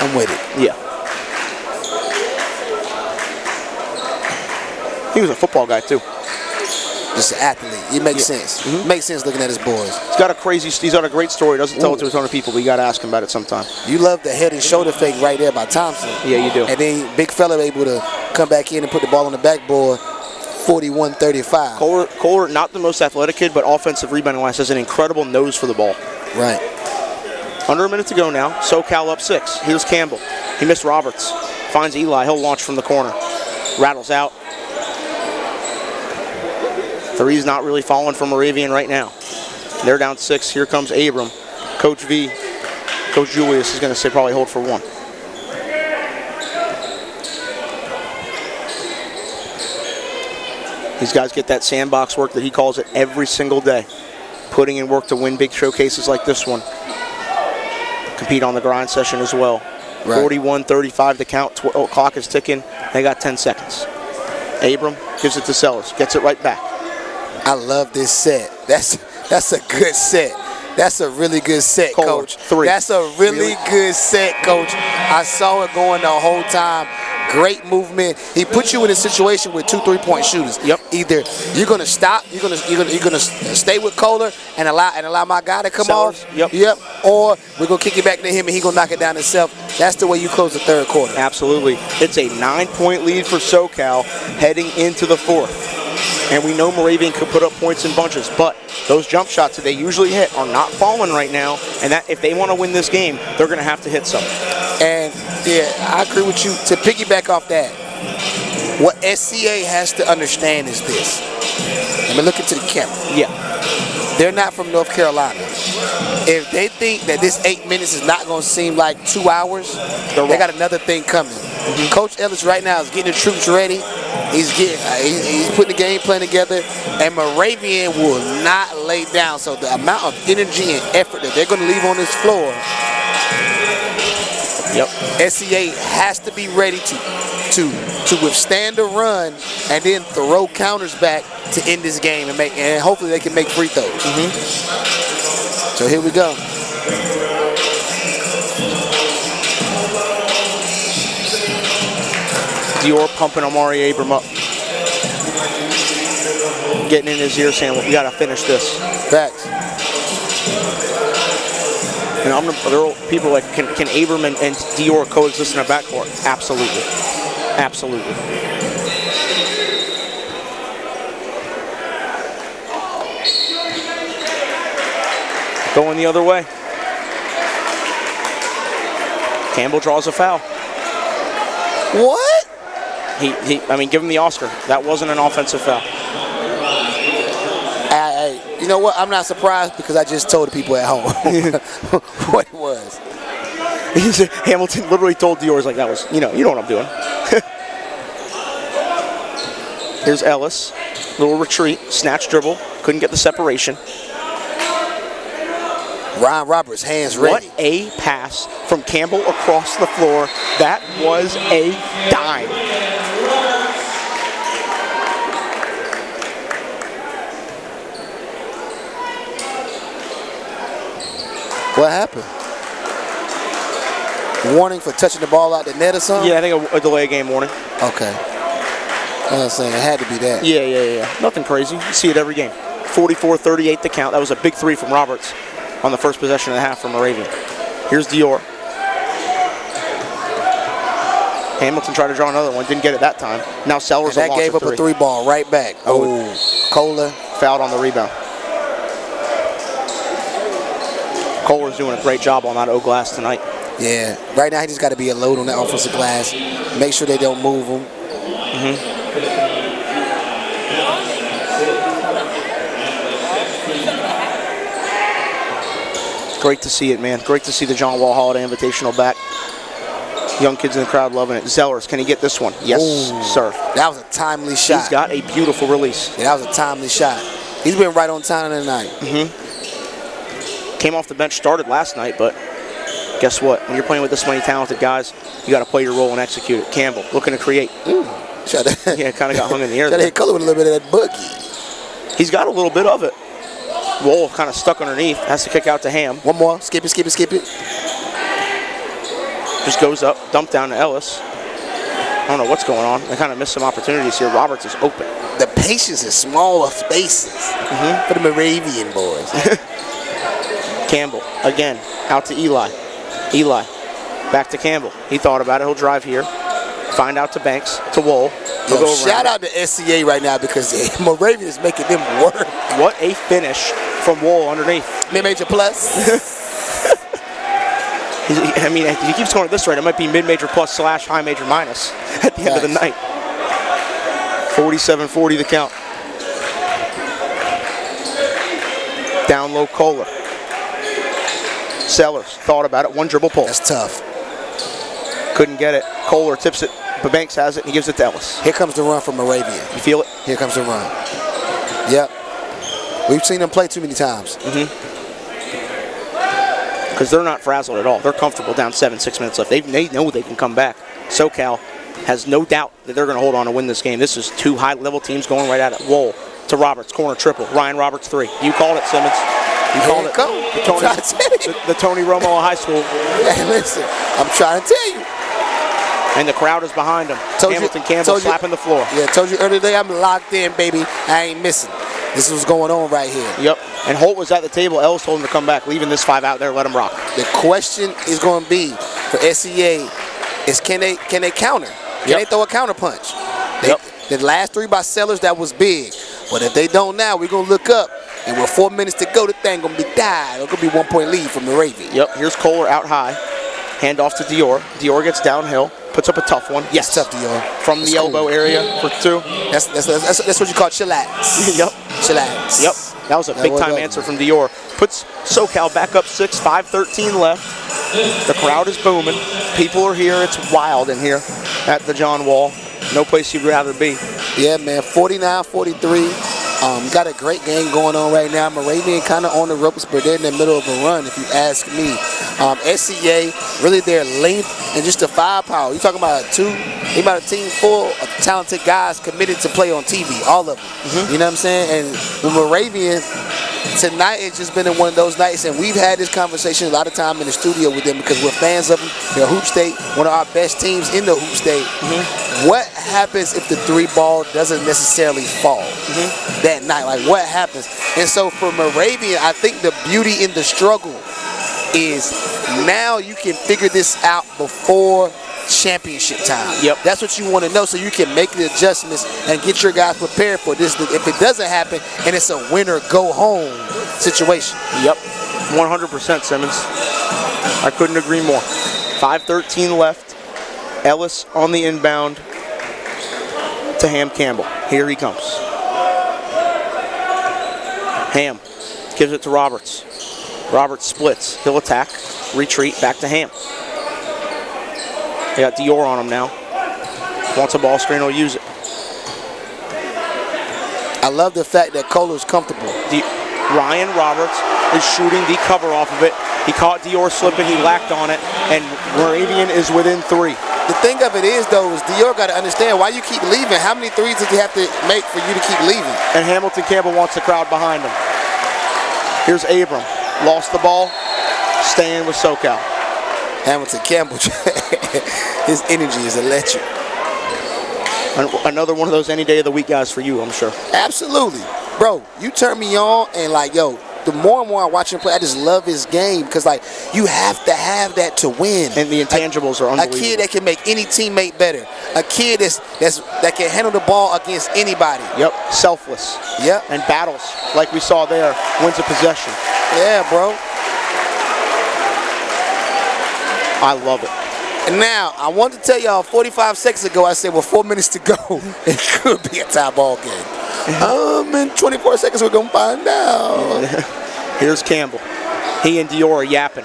I'm with it. Yeah. He was a football guy, too. Just an athlete. It makes sense. It makes sense looking at his boys. He's got a great story. Doesn't tell it to a ton of people, but you got to ask him about it sometime. You love the head and shoulder fake right there by Thompson. Yeah, you do. And then big fella able to come back in and put the ball on the backboard, 41-35. Kohler, not the most athletic kid, but offensive rebounding-wise, has an incredible nose for the ball. Right. Under a minute to go now. SoCal up 6. Here's Campbell. He missed Roberts. Finds Eli. He'll launch from the corner. Rattles out. 3's not really falling for Moravian right now. They're down 6. Here comes Abram. Coach Julius is going to say probably hold for 1. These guys get that sandbox work that he calls it every single day. Putting in work to win big showcases like this one. Compete on the grind session as well. Right. 41-35 to count. Clock is ticking. They got 10 seconds. Abram gives it to Sellers. Gets it right back. I love this set. That's a good set. That's a really good set, Kohler, Coach. 3. That's a really good set, Coach. I saw it going the whole time. Great movement. He put you in a situation with 2 3-point shooters. Yep. Either you're gonna stop, you're gonna stay with Kohler and allow my guy to come Sellers. off. Yep. Or we're gonna kick it back to him and he's gonna knock it down himself. That's the way you close the third quarter. Absolutely. It's a 9-point lead for SoCal heading into the 4th. And we know Moravian could put up points in bunches, but those jump shots that they usually hit are not falling right now. And that if they want to win this game, they're going to have to hit some. And yeah, I agree with you. To piggyback off that, what SCA has to understand is this. Let me look into the camera. Yeah. They're not from North Carolina. If they think that this 8 minutes is not going to seem like 2 hours, they got another thing coming. Coach Ellis right now is getting the troops ready. He's putting the game plan together, and Moravian will not lay down. So the amount of energy and effort that they're going to leave on this floor, SCA has to be ready to withstand the run and then throw counters back to end this game and hopefully they can make free throws. So here we go. Dior pumping Amari Abram up. Getting in his ear saying, well, we got to finish this. Facts. And there are people like, can Abram and Dior coexist in a backcourt? Absolutely. Absolutely. Going the other way. Campbell draws a foul. What? I mean, give him the Oscar. That wasn't an offensive foul. You know what? I'm not surprised because I just told the people at home what it was. Hamilton literally told Dior, he's like, that was, you know what I'm doing. Here's Ellis. Little retreat, snatch dribble. Couldn't get the separation. Ryan Roberts, hands ready. What a pass from Campbell across the floor. That was a dime. What happened? Warning for touching the ball out the net or something? Yeah, I think a delay game warning. Okay. I was saying it had to be that. Yeah. Nothing crazy. You see it every game. 44-38 the count. That was a big three from Roberts on the first possession of the half from Moravian. Here's Dior. Hamilton tried to draw another one. Didn't get it that time. Now Sellers and that gave up a three ball right back. Oh, Kohler. Fouled on the rebound. Kohler's doing a great job on that O glass tonight. Yeah. Right now he just got to be a load on that offensive glass. Make sure they don't move him. Great to see it, man. Great to see the John Wall Holiday Invitational back. Young kids in the crowd loving it. Zellers, can he get this one? Yes, sir. That was a timely shot. He's got a beautiful release. Yeah, that was a timely shot. He's been right on time tonight. Came off the bench, started last night, but guess what? When you're playing with this many talented guys, you got to play your role and execute it. Campbell, looking to create. Yeah, kind of got hung in the air. Try to hit Color with a little bit of that boogie. He's got a little bit of it. Wall kind of stuck underneath. Has to kick out to Ham. One more. Skip it. Just goes up, dump down to Ellis. I don't know what's going on. They kind of missed some opportunities here. Roberts is open. The patience in smaller spaces for the Moravian boys. Campbell, again, out to Eli. Eli, back to Campbell. He thought about it. He'll drive here. Find out to Banks, to Wool. Shout out to SCA right now because Moravian is making them work. What a finish from Wool underneath. Mid-major plus. I mean, if he keeps going at this rate, it might be mid-major plus / high major minus at the end of the night. 47-40 the count. Down low Kohler. Sellers thought about it. One dribble pull. That's tough. Couldn't get it. Kohler tips it, but Banks has it, and he gives it to Ellis. Here comes the run from Moravian. You feel it? Here comes the run. Yep. We've seen them play too many times. Because they're not frazzled at all. They're comfortable down 6 minutes left. They know they can come back. SoCal has no doubt that they're going to hold on to win this game. This is two high-level teams going right at it. Wool to Roberts, corner triple. Ryan Roberts, three. You called it, Simmons. You called it. The Tony Romo of high school. Hey, listen, I'm trying to tell you. And the crowd is behind him. Hamilton Campbell slapping the floor. Yeah, told you earlier today, I'm locked in, baby. I ain't missing. This is what's going on right here. Yep. And Holt was at the table. Ellis told him to come back, leaving this five out there, let him rock. The question is going to be for SCA is can they counter? Can they throw a counter punch? The last three by Sellers, that was big. But if they don't now, we're going to look up. And with 4 minutes to go, the thing going to be died. It's going to be 1 point lead from the Moravian. Yep. Here's Kohler out high. Hand off to Dior. Dior gets downhill. Puts up a tough one. Yes, tough Dior. From the elbow area for two. That's what you call chillax. Yep. Chillax. Yep. That was a big-time answer from Dior. Puts SoCal back up 6, 5:13 left. The crowd is booming. People are here. It's wild in here at the John Wall. No place you'd rather be. Yeah, man, 49-43. Got a great game going on right now. Moravian kind of on the ropes, but they're in the middle of a run, if you ask me. SCA, really their length and just the firepower. You're talking about a team full of talented guys committed to play on TV, all of them. You know what I'm saying? And with Moravian, tonight it's just been one of those nights, and we've had this conversation a lot of time in the studio with them because we're fans of them. They're Hoop State, one of our best teams in the Hoop State. What happens if the 3-ball doesn't necessarily fall that night? Like, what happens? And so for Moravian, I think the beauty in the struggle is now you can figure this out before championship time. That's what you want to know, so you can make the adjustments and get your guys prepared for this. If it doesn't happen and it's a win or go home situation. 100% Simmons. I couldn't agree more. 5:13 left. Ellis on the inbound to Ham Campbell. Here he comes. Ham gives it to Roberts. Roberts splits. He'll attack. Retreat. Back to Ham. They got Dior on him now. Wants a ball screen, he'll use it. I love the fact that Kohler's comfortable. Ryan Roberts is shooting the cover off of it. He caught Dior slipping, he lacked on it, and Moravian is within 3. The thing of it is, though, is Dior got to understand why you keep leaving. How many threes did you have to make for you to keep leaving? And Hamilton Campbell wants the crowd behind him. Here's Abram. Lost the ball. Staying with SoCal. Hamilton Campbell, his energy is electric. Another one of those any day of the week guys for you, I'm sure. Absolutely. Bro, you turn me on and like, yo, the more and more I watch him play, I just love his game because, like, you have to have that to win. And the intangibles are unbelievable. A kid that can make any teammate better. A kid that can handle the ball against anybody. Selfless. And battles, like we saw there, wins a possession. Yeah, bro. I love it. And now, I want to tell y'all, 45 seconds ago, I said, with 4 minutes to go, it could be a tie ball game. In 24 seconds, we're going to find out. Here's Campbell. He and Dior are yapping.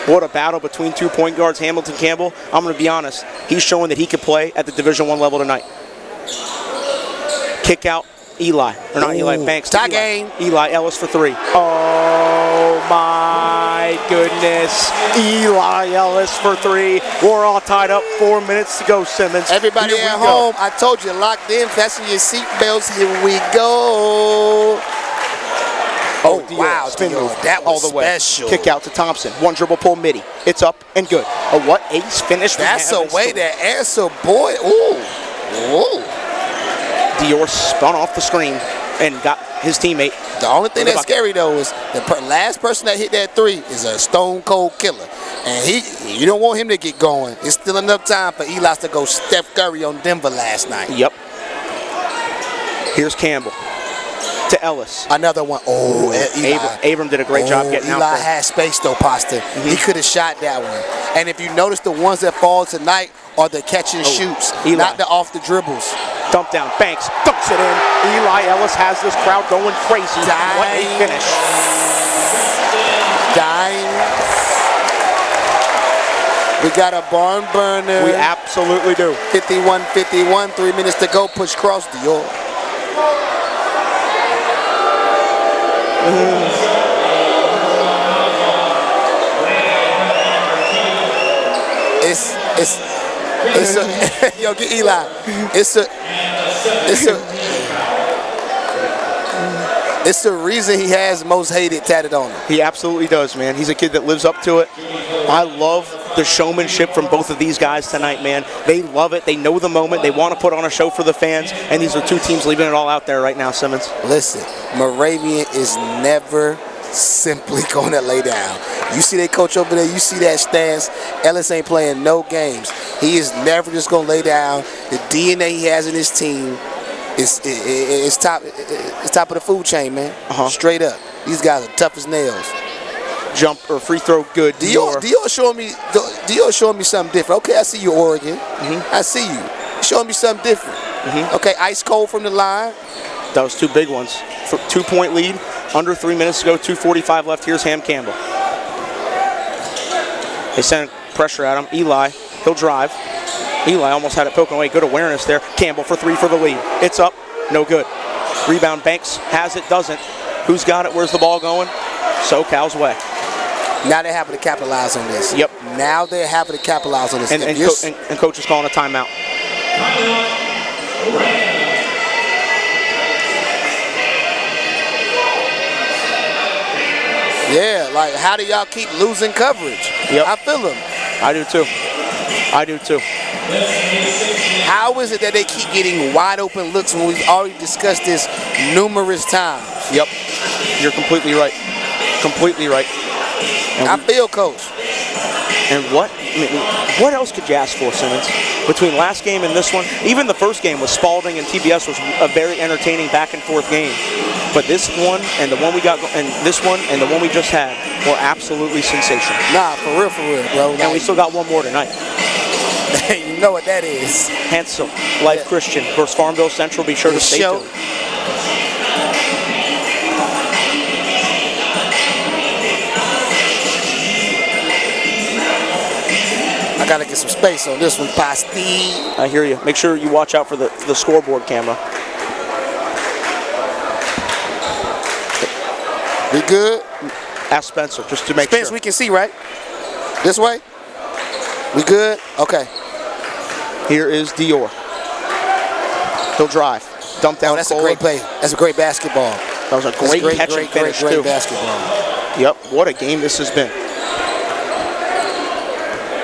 What a battle between 2 point guards. Hamilton Campbell, I'm going to be honest, he's showing that he can play at the Division I level tonight. Kick out, Eli. Or not Eli, Banks. Tie game. Eli Ellis for 3. Oh, my goodness. Eli Ellis for 3. We're all tied up. 4 minutes to go, Simmons. Everybody at home, I told you, locked in, fasten your seatbelts. Here we go. Oh, Dior, wow, spin move. That was all the way. special. Kick out to Thompson. 1 dribble pull midi. It's up and good. What ace finish. That's a way to answer, boy. Ooh. Dior spun off the screen and got his teammate. The only thing that's scary, though, is the last person that hit that 3 is a stone cold killer. And you don't want him to get going. It's still enough time for Eli to go Steph Curry on Denver last night. Here's Campbell to Ellis. Another one. Oh, Abram did a great job getting out there. Eli had space, though, Pasta. He could have shot that one. And if you notice, the ones that fall tonight are the catch and shoots, not the off the dribbles. Dump down. Banks dumps it in. Eli Ellis has this crowd going crazy. What a finish. We got a barn burner. We absolutely do. 51-51, 3 minutes to go. Push cross, Dior. It's a yo, get Eli. It's the reason he has most hated tatted on him. He absolutely does, man. He's a kid that lives up to it. I love the showmanship from both of these guys tonight, man. They love it. They know the moment. They want to put on a show for the fans. And these are 2 teams leaving it all out there right now, Simmons. Listen, Moravian is never simply going to lay down. You see that coach over there, you see that stance. Ellis ain't playing no games. He is never just going to lay down. The DNA he has in his team is top of the food chain, man. Straight up. These guys are tough as nails. Jump or free throw good. Dior showing me something different. Okay, I see you, Oregon. I see you. Showing me something different. Okay, ice cold from the line. That was 2 big ones. 2 point lead. Under 3 minutes to go, 2:45 left. Here's Ham Campbell. They send pressure at him. Eli, he'll drive. Eli almost had it poking away. Good awareness there. Campbell for 3 for the lead. It's up. No good. Rebound. Banks has it, doesn't. Who's got it? Where's the ball going? SoCal's way. Now they're having to capitalize on this. Yep. Now they're having to capitalize on this. And coach is calling a timeout. Yeah, like how do y'all keep losing coverage? Yep. I feel them. I do too. I do too. How is it that they keep getting wide open looks when we've already discussed this numerous times? Yep. You're completely right. Completely right. And I feel coach. And what else could you ask for, Simmons? Between last game and this one, even the first game with Spalding and TBS was a very entertaining back and forth game. But this one and the one we got, and this one and the one we just had were absolutely sensational. Nah, for real, bro. And we still got one more tonight. You know what that is. Hansel, Life Christian versus Farmville Central. Be sure to stay tuned. I gotta get some space on this one, Pasti. I hear you. Make sure you watch out for the scoreboard camera. We good? Ask Spencer just to make sure. Spence, we can see, right? This way? We good? Okay. Here is Dior. He'll drive. Dump down. Oh, that's a great play. That's a great basketball. That was a great catch and finish, too. Great basketball. Yep. What a game this has been.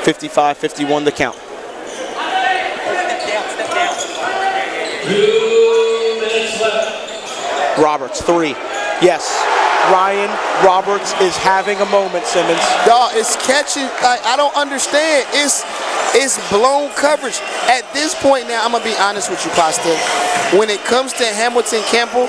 55-51 the count. Roberts, 3. Yes. Ryan Roberts is having a moment, Simmons. Dog, it's catching. I don't understand. It's blown coverage. At this point now, I'm going to be honest with you, Pasta. When it comes to Hamilton Campbell,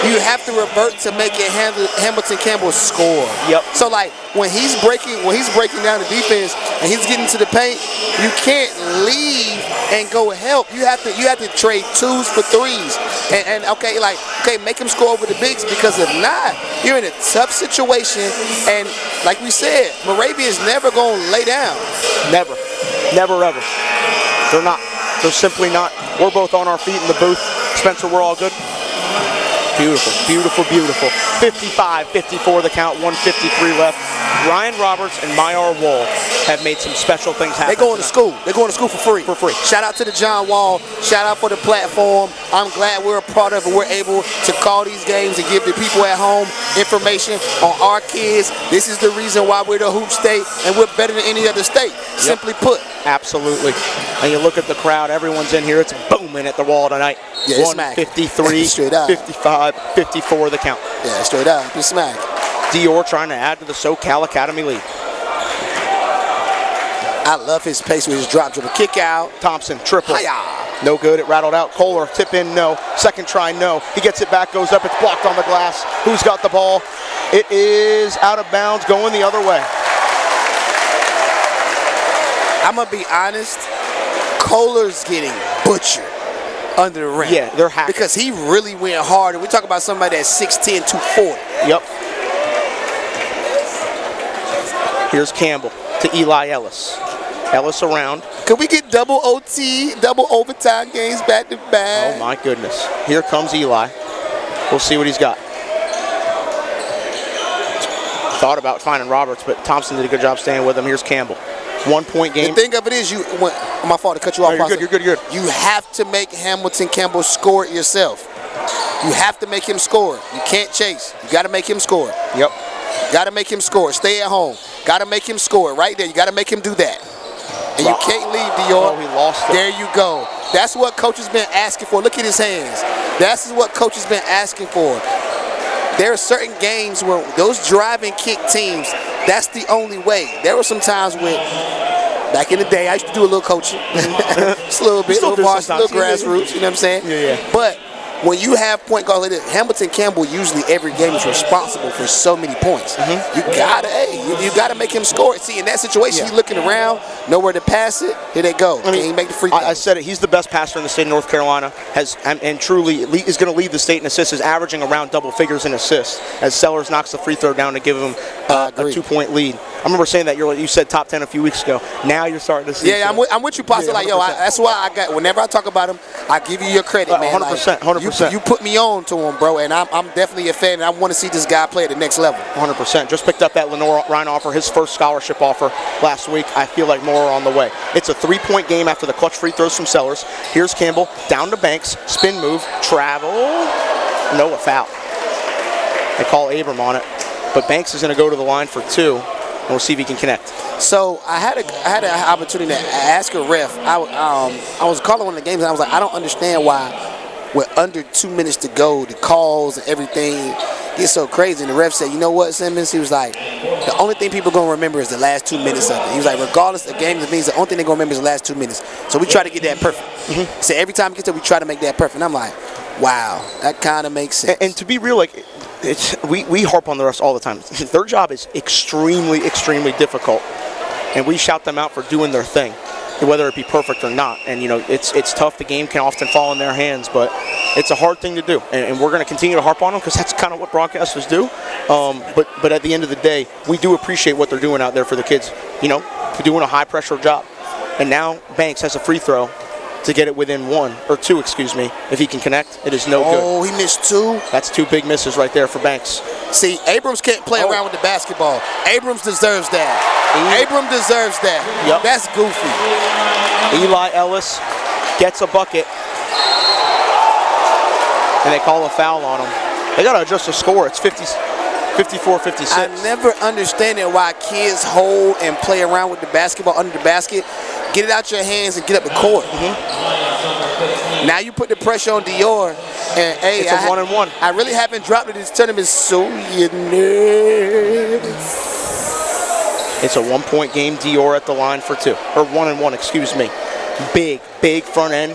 you have to revert to making Hamilton Campbell score. Yep. So like when he's breaking down the defense and he's getting to the paint, you can't leave and go help. You have to trade 2s for 3s. And okay, make him score over the bigs, because if not, you're in a tough situation. And like we said, Moravian's never going to lay down. Never. Never ever. They're not. They're simply not. We're both on our feet in the booth. Spencer, we're all good. Beautiful, beautiful, beautiful. 55-54 the count, 1:53 left. Ryan Roberts and Myar Wall have made some special things happen. They're going to school. They're going to school for free. For free. Shout out to the John Wall. Shout out for the platform. I'm glad we're a part of it. We're able to call these games and give the people at home information on our kids. This is the reason why we're the hoop state and we're better than any other state. Yep. Simply put. Absolutely. And you look at the crowd. Everyone's in here. It's booming at the wall tonight. Yeah, 153, straight up. 55, 54 the count. Yeah, straight up. It's smack. Dior trying to add to the SoCal Academy lead. I love his pace with his drop dribble. Kick out. Thompson, triple. Hi-ya. No good. It rattled out. Kohler, tip in, no. Second try, no. He gets it back, goes up. It's blocked on the glass. Who's got the ball? It is out of bounds, going the other way. I'm going to be honest. Kohler's getting butchered under the rim. Yeah, they're happy. Because he really went hard. And we talk about somebody that's 6'10", 240. Yep. Here's Campbell to Eli Ellis. Ellis around. Could we get double OT, double overtime games back to back? Oh, my goodness. Here comes Eli. We'll see what he's got. Thought about finding Roberts, but Thompson did a good job staying with him. Here's Campbell. 1 point game. The thing of it is, my fault to cut you off. No, you're good. You have to make Hamilton Campbell score it yourself. You have to make him score. You can't chase. You got to make him score. Yep. Got to make him score. Stay at home. Got to make him score right there. You got to make him do that. And you can't leave, Dior. Oh, he lost it. There you go. That's what coach has been asking for. Look at his hands. That's what coach has been asking for. There are certain games where those drive and kick teams, that's the only way. There were some times when, back in the day, I used to do a little coaching. Just a little bit, little varsity, little grassroots, you know what I'm saying? Yeah. But when you have point guards like this, Hamilton Campbell usually every game is responsible for so many points. You gotta make him score. See, in that situation, he's looking around, nowhere to pass it. Here they go. I mean, he make the free throw. I said it. He's the best passer in the state of North Carolina. And truly is going to lead the state in assists. Is averaging around double figures in assists as Sellers knocks the free throw down to give him a 2-point lead. I remember saying that you said top 10 a few weeks ago. Now you're starting to see. Yeah, I'm with you, Pastor. Like, yo, that's why I got. Whenever I talk about him, I give you your credit, man. 100%, 100%. You put me on to him, bro, and I'm definitely a fan, and I want to see this guy play at the next level. 100%. Just picked up that Lenore Ryan offer, his first scholarship offer last week. I feel like more are on the way. It's a 3-point game after the clutch free throws from Sellers. Here's Campbell down to Banks, spin move, travel, no, a foul. They call Abram on it, but Banks is going to go to the line for 2. And we'll see if he can connect. So I had an opportunity to ask a ref. I was calling one of the games, and I was like, I don't understand why, with under 2 minutes to go, the calls and everything gets so crazy. And the ref said, you know what, Simmons? He was like, the only thing people going to remember is the last 2 minutes of it. He was like, regardless of games and things, the only thing they're going to remember is the last 2 minutes. So we try to get that perfect. So every time we get there, we try to make that perfect. And I'm like, wow, that kind of makes sense. And to be real, like, we harp on the refs all the time. Their job is extremely, extremely difficult, and we shout them out for doing their thing, whether it be perfect or not. And it's tough. The game can often fall in their hands, but it's a hard thing to do. And we're going to continue to harp on them because that's kind of what broadcasters do. But at the end of the day, we do appreciate what they're doing out there for the kids. For doing a high pressure job. And now Banks has a free throw to get it within 2, excuse me. If he can connect, it is no good. Oh, he missed 2? That's 2 big misses right there for Banks. See, Abrams can't play around with the basketball. Abrams deserves that. Abrams deserves that. Yep. That's goofy. Eli Ellis gets a bucket, and they call a foul on him. They got to adjust the score. It's 54-56. I never understand why kids hold and play around with the basketball under the basket. Get it out your hands and get up the court. Now you put the pressure on Dior. And, hey, it's a 1-and-1. I really haven't dropped it in this tournament, so you nervous. It's a 1-point game. Dior at the line for 2. Or 1-and-1, excuse me. Big front end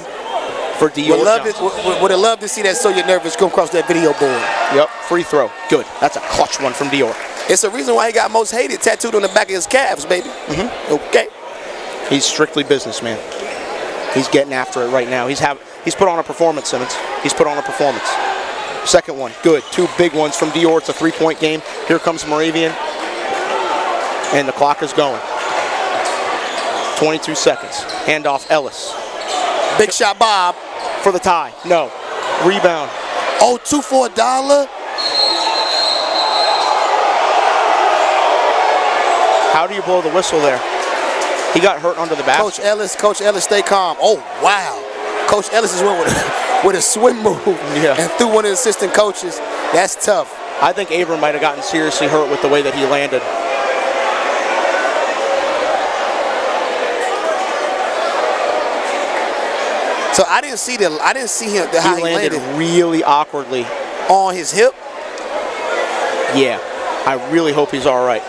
for Dior. Would have loved to see that so you're nervous come across that video board. Yep, free throw. Good. That's a clutch one from Dior. It's a reason why he got most hated tattooed on the back of his calves, baby. Okay. He's strictly business, man. He's getting after it right now. He's put on a performance, Simmons. He's put on a performance. Second one, good. 2 big ones from Dior. It's a 3-point game. Here comes Moravian. And the clock is going. 22 seconds. Handoff Ellis. Big shot, Bob. For the tie. No. Rebound. Oh, 2 for $1? How do you blow the whistle there? He got hurt under the basket. Coach Ellis, stay calm. Oh, wow. Coach Ellis is went with a swim move and threw one of the assistant coaches. That's tough. I think Abram might have gotten seriously hurt with the way that he landed. So I didn't see him how he landed really awkwardly on his hip. Yeah, I really hope he's all right.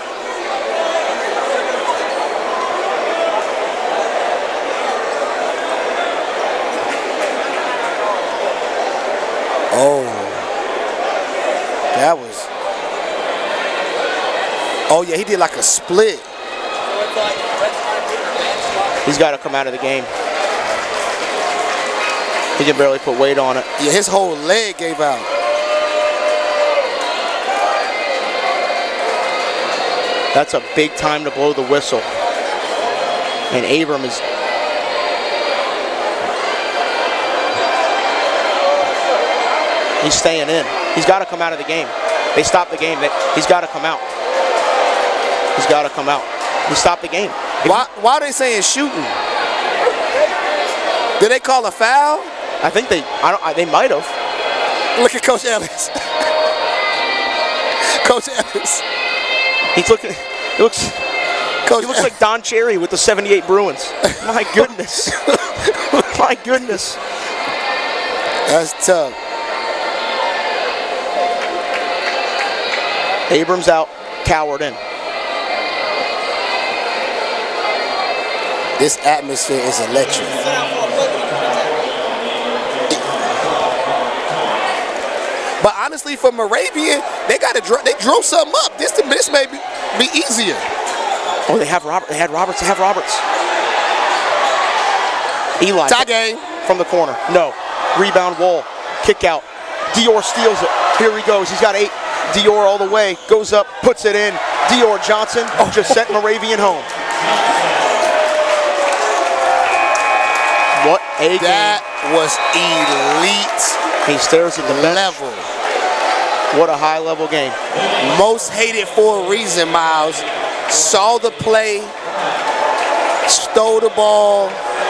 Oh, that was. Oh yeah, he did like a split. He's got to come out of the game. He can barely put weight on it. Yeah, his whole leg gave out. That's a big time to blow the whistle. And Abram is... He's staying in. He's got to come out of the game. They stopped the game. He's got to come out. He's got to come out. He stopped the game. Why are they saying shooting? Did they call a foul? I think they might have. Look at Coach Ellis. Coach Ellis. He looks like Don Cherry with the 78 Bruins. My goodness. My goodness. That's tough. Abrams out, Coward in. This atmosphere is electric. honestly, for Moravian, they drew something up. This may be easier. Oh, they have Robert. They had Roberts. They have Roberts. Eli. Tie game. From the corner. No. Rebound, Wall. Kick out. Dior steals it. Here he goes. He's got 8. Dior all the way. Goes up. Puts it in. Dior Johnson just sent Moravian home. What a game. That was elite. He stares at the bench. Level. What a high-level game. Most hated for a reason, Miles. Saw the play, stole the ball,